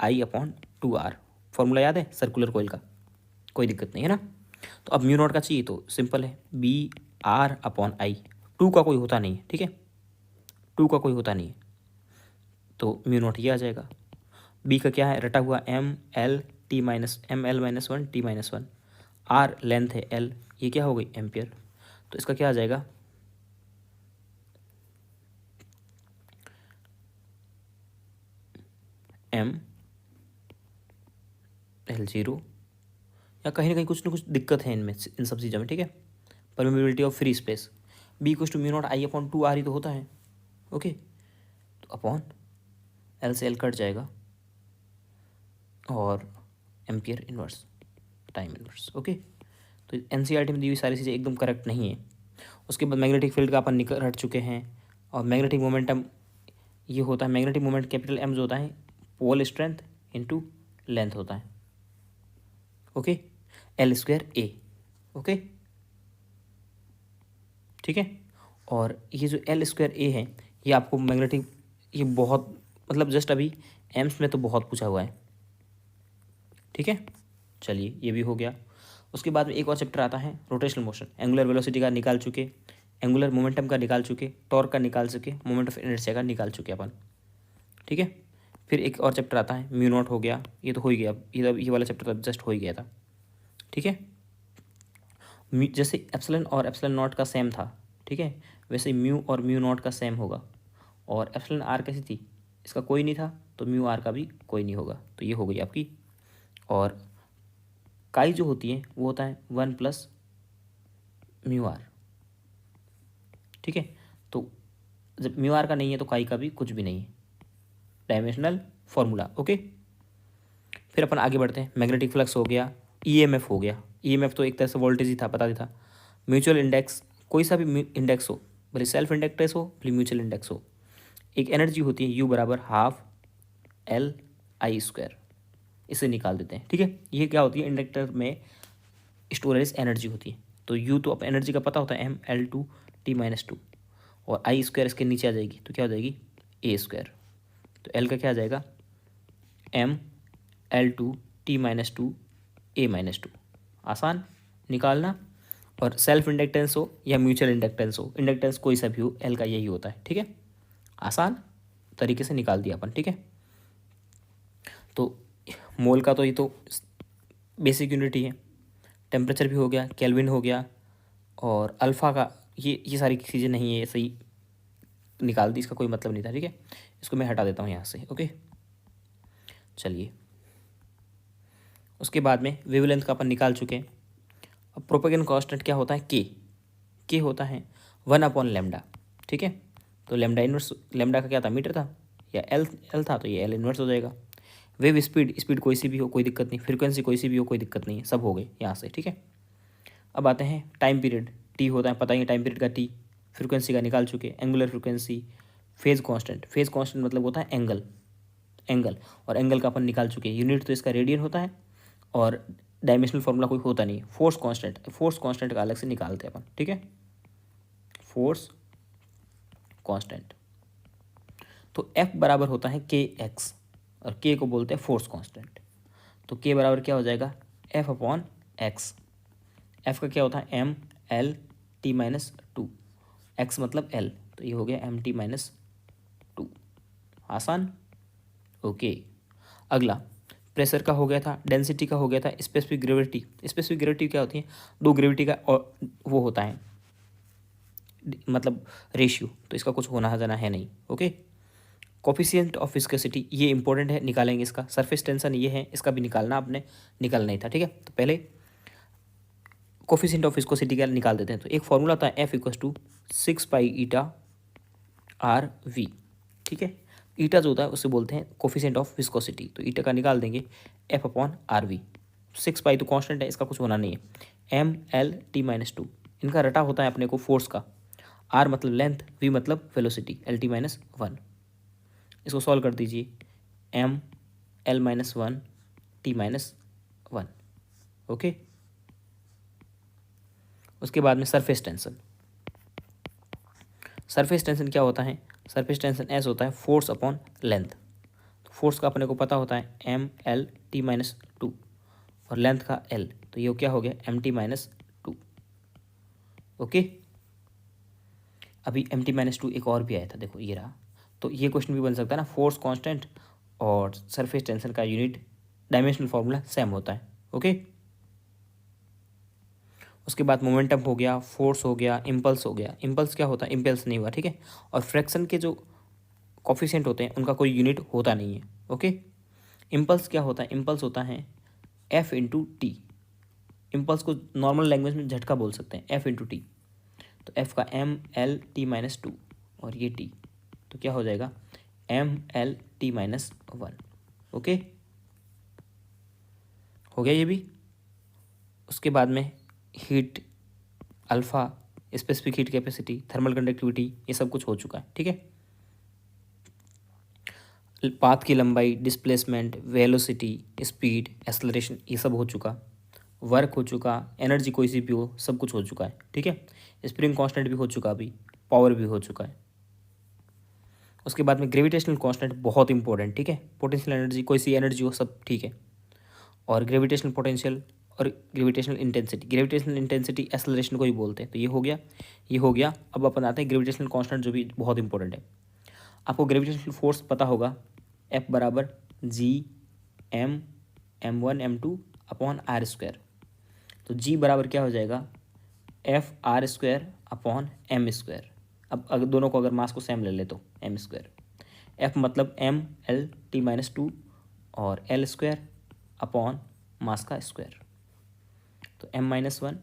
I/2R। फॉर्मूला याद है सर्कुलर कॉइल का, कोई दिक्कत नहीं है ना। तो अब म्यू नॉट का चाहिए तो सिंपल है BR/I। टू का कोई होता नहीं है, ठीक है, टू का कोई होता नहीं है, तो म्यू नॉट ये आ जाएगा। बी का क्या है रटा हुआ ML-1 T-1, आर लेंथ है L, ये क्या हो गई एम्पियर। तो इसका क्या आ जाएगा ML0, या कहीं ना कहीं कुछ ना कुछ दिक्कत है इनमें, इन सब चीज़ों में, ठीक है। Permeability of free space B equal to mu naught I/2R ही तो होता है। ओके, तो अपॉन L से L कट जाएगा और ampere inverse time inverse. Okay, तो NCERT में दी हुई सारी चीज़ें एकदम करेक्ट नहीं है। उसके बाद मैग्नेटिक फील्ड का अपन रट चुके हैं। और मैग्नेटिक मोमेंटम ये होता है, मैग्नेटिक मोमेंट कैपिटल M जो होता है पोल स्ट्रेंथ इनटू लेंथ होता है। Okay, L²A। ओके, ठीक है। और ये जो L²A है ये आपको मैग्नेटिक, ये बहुत मतलब जस्ट अभी एम्स में तो बहुत पूछा हुआ है, ठीक है। चलिए ये भी हो गया। उसके बाद में एक और चैप्टर आता है रोटेशनल मोशन। एंगुलर वेलोसिटी का निकाल चुके, एंगुलर मोमेंटम का निकाल चुके, टॉर्क का निकाल चुके, मोमेंट ऑफ इनर्शिया का निकाल चुके अपन, ठीक है। फिर एक और चैप्टर आता है म्यू नॉट हो गया, ये तो हो ही गया, ये वाला चैप्टर तो जस्ट हो ही गया था, ठीक है। जैसे एप्सिलॉन और एप्सिलॉन नॉट का सेम था, ठीक है, वैसे म्यू और म्यू नॉट का सेम होगा। और एप्सिलॉन आर कैसी थी, इसका कोई नहीं था, तो म्यू आर का भी कोई नहीं होगा, तो ये हो गई आपकी। और काई जो होती है वो होता है 1+μr, ठीक है। तो जब म्यू आर का नहीं है तो काई का भी कुछ भी नहीं है, डायमेंशनल फॉर्मूला। ओके, फिर अपन आगे बढ़ते हैं। मैग्नेटिक फ्लक्स हो गया, EMF हो गया। EMF तो एक तरह से वोल्टेज ही था, पता ही था। म्यूचुअल इंडेक्स, कोई सा भी इंडेक्स हो, भले सेल्फ इंडक्टेंस हो भले म्यूचुअल इंडेक्स हो, एक एनर्जी होती है U बराबर ½ L I², इसे निकाल देते हैं, ठीक है। ये क्या होती है इंडक्टर में स्टोरेज एनर्जी होती है। तो U तो अब एनर्जी का पता होता है ML2T-2, और I² इसके नीचे आ जाएगी तो क्या हो जाएगी A²। तो L का क्या आ जाएगा ML2T-2 A-2, आसान निकालना। और सेल्फ इंडक्टेंस हो या म्यूचुअल इंडक्टेंस हो, इंडक्टेंस कोई सा भी हो, L का यही होता है, ठीक है। आसान तरीके से निकाल दिया अपन, ठीक है। तो मोल का तो ये तो बेसिक यूनिट ही है, टेम्परेचर भी हो गया, केल्विन हो गया, और अल्फ़ा का ये सारी चीज़ें नहीं है, सही निकाल दी, इसका कोई मतलब नहीं था, ठीक है। इसको मैं हटा देता हूँ यहाँ से, ओके। चलिए, उसके बाद में वेवलेंथ का अपन निकाल चुके हैं। अब प्रोपेगेशन कांस्टेंट क्या होता है, के होता है 1/λ, ठीक है। तो लैम्डा इनवर्स, लैम्डा का क्या था, मीटर था, या एल था, तो ये एल इनवर्स हो जाएगा। वेव स्पीड कोई सी भी हो, कोई दिक्कत नहीं, फ्रीक्वेंसी कोई सी भी हो, कोई दिक्कत नहीं है, सब हो गए यहाँ से, ठीक है। अब आते हैं टाइम पीरियड, टी होता है, पता ही टाइम पीरियड का टी, फ्रीक्वेंसी का निकाल चुके, एंगुलर फ्रीक्वेंसी, फेज कांस्टेंट मतलब होता है एंगल, और एंगल का अपन निकाल चुके हैं, यूनिट तो इसका रेडियन होता है, और डायमेंशनल फार्मूला कोई होता नहीं। फोर्स कांस्टेंट का अलग से निकालते हैं अपन, ठीक है। फोर्स कांस्टेंट, तो F बराबर होता है के एक्स, और K को बोलते हैं फोर्स कांस्टेंट। तो K बराबर क्या हो जाएगा, F/x। F का क्या होता है, mL/t-2, x मतलब L, तो ये हो गया mt-2। आसान, ओके। अगला प्रेशर का हो गया था, डेंसिटी का हो गया था, स्पेसिफिक ग्रेविटी क्या होती है, दो ग्रेविटी का और वो होता है मतलब रेशियो, तो इसका कुछ होना जाना है नहीं, ओके। कोफिशिएंट ऑफ विस्कोसिटी, ये इंपॉर्टेंट है, निकालेंगे इसका। सरफेस टेंशन ये है, इसका भी निकालना, आपने निकालना नहीं था, ठीक है। तो पहले कोफिशिएंट ऑफ विस्कोसिटी का निकाल देते हैं। तो एक फॉर्मूला होता है F=6π ठीक है। ईटा जो होता है उसे बोलते हैं कोफिशिएंट ऑफ विस्कोसिटी, तो ईटा का निकाल देंगे F/RV। 6π तो कांस्टेंट है, इसका कुछ होना नहीं है। mL/t-2, इनका रटा होता है अपने को फोर्स का, R मतलब लेंथ, V मतलब वेलोसिटी, L/t-1। इसको सॉल्व कर दीजिए, mL-1 t-1, ओके। उसके बाद में सरफेस टेंशन क्या होता है, सरफेस टेंशन एस होता है फोर्स अपॉन लेंथ। तो फोर्स का अपने को पता होता है mL/t-2, और लेंथ का L, तो ये क्या हो गया mt-2, ओके। अभी mt-2 एक और भी आया था, देखो ये रहा। तो ये क्वेश्चन भी बन सकता है ना, फोर्स कांस्टेंट और सरफेस टेंशन का यूनिट डायमेंशनल फार्मूला सेम होता है, ओके। उसके बाद मोमेंटम हो गया, फोर्स हो गया, इम्पल्स हो गया। इम्पल्स क्या होता है, इम्पल्स नहीं हुआ, ठीक है। और फ्रैक्शन के जो कोफिशिएंट होते हैं उनका कोई यूनिट होता नहीं है, ओके। इम्पल्स क्या होता है, इम्पल्स होता है F/t। इम्पल्स को नॉर्मल लैंग्वेज में झटका बोल सकते हैं, F/t। तो F का mL/t-2, और ये t, तो क्या हो जाएगा mL/t-1, ओके। हो गया ये भी। उसके बाद में heat alpha, specific heat capacity, thermal conductivity, ये सब कुछ हो चुका है, ठीक है। पाथ की लंबाई, डिस्प्लेसमेंट, वेलोसिटी, स्पीड, एक्सेलरेशन, ये सब हो चुका। वर्क हो चुका, एनर्जी कोई सी भी हो, सब कुछ हो चुका है, ठीक है। स्प्रिंग कांस्टेंट भी हो चुका, अभी पावर भी हो चुका है। उसके बाद में ग्रेविटेशनल कांस्टेंट बहुत इंपॉर्टेंट, ठीक है। पोटेंशियल एनर्जी, कोई सी एनर्जी हो, सब ठीक है। और ग्रेविटेशनल पोटेंशियल और ग्रेविटेशनल इंटेंसिटी एक्सेलरेशन को ही बोलते हैं। तो ये हो गया, ये हो गया। अब अपन आते हैं ग्रेविटेशनल कांस्टेंट, जो भी बहुत इंपॉर्टेंट है। आपको ग्रेविटेशनल फोर्स पता होगा, F बराबर G(m)(m1)(m2)/r²। तो G बराबर क्या हो जाएगा, F(r²)/m²। अब अगर दोनों को अगर मास को सेम ले ले तो m²। F मतलब mL/t-2, और L² अपॉन मास का स्क्वायर, तो m-1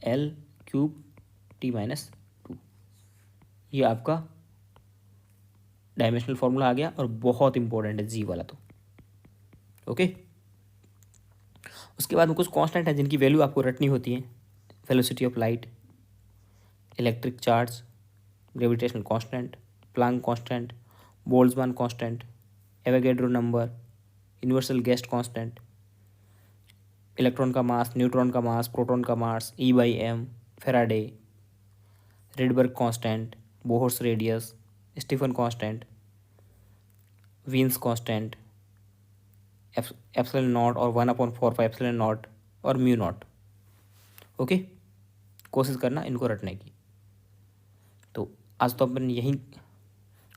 L³ t-2। ये आपका डायमेंशनल फार्मूला आ गया, और बहुत इंपॉर्टेंट है जी वाला, तो ओके। उसके बाद में कुछ कांस्टेंट है जिनकी वैल्यू आपको रटनी होती है। Velocity of light, electric charge, gravitational constant, Planck constant, Boltzmann constant, Avogadro number, universal gas constant, electron का मास, न्यूट्रॉन का मास, प्रोटॉन का mass, E/m, Faraday, Rydberg constant, Bohr's radius, Stefan constant, Wien's constant, epsilon naught और 1/4 epsilon naught और mu naught, okay. कोशिश करना इनको रटने की। तो आज तो अपन यहीं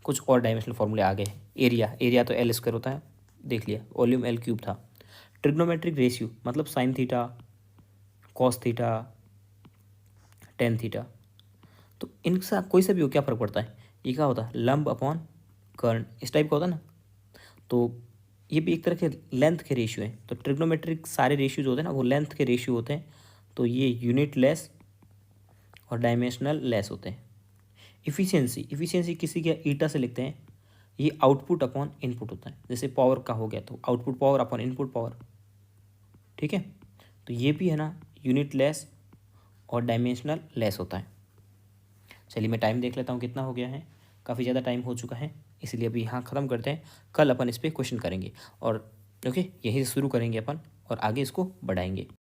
कुछ और डायमेंशनल फार्मूले आ गए। एरिया तो L² होता है, देख लिया। वॉल्यूम L³ था। ट्रिग्नोमेट्रिक रेशियो मतलब sine theta, cos theta, tan theta. तो इनका कोई सा भी हो, क्या फ़र्क पड़ता है, ये क्या होता है, लंब अपॉन कर्ण, इस टाइप का होता है ना। तो ये भी एक तरह के लेंथ के रेशियो हैं। तो ट्रिग्नोमेट्रिक सारे रेशियोज होते हैं ना, वो लेंथ के रेशियो होते हैं। तो ये यूनिट लेस और डायमेंशनल लेस होते हैं। इफ़िशियंसी, इफ़िशियंसी किसी के ईटा से लिखते हैं, ये आउटपुट अपॉन इनपुट होता है। जैसे पावर का हो गया तो output power upon input power, ठीक है। तो ये भी है ना यूनिट लेस और डायमेंशनल लेस होता है। चलिए मैं टाइम देख लेता हूँ कितना हो गया है, काफ़ी ज़्यादा टाइम हो चुका है, इसलिए अभी यहाँ ख़त्म करते हैं। कल अपन इस पर क्वेश्चन करेंगे और ओके, यहीं से शुरू करेंगे अपन और आगे इसको बढ़ाएंगे।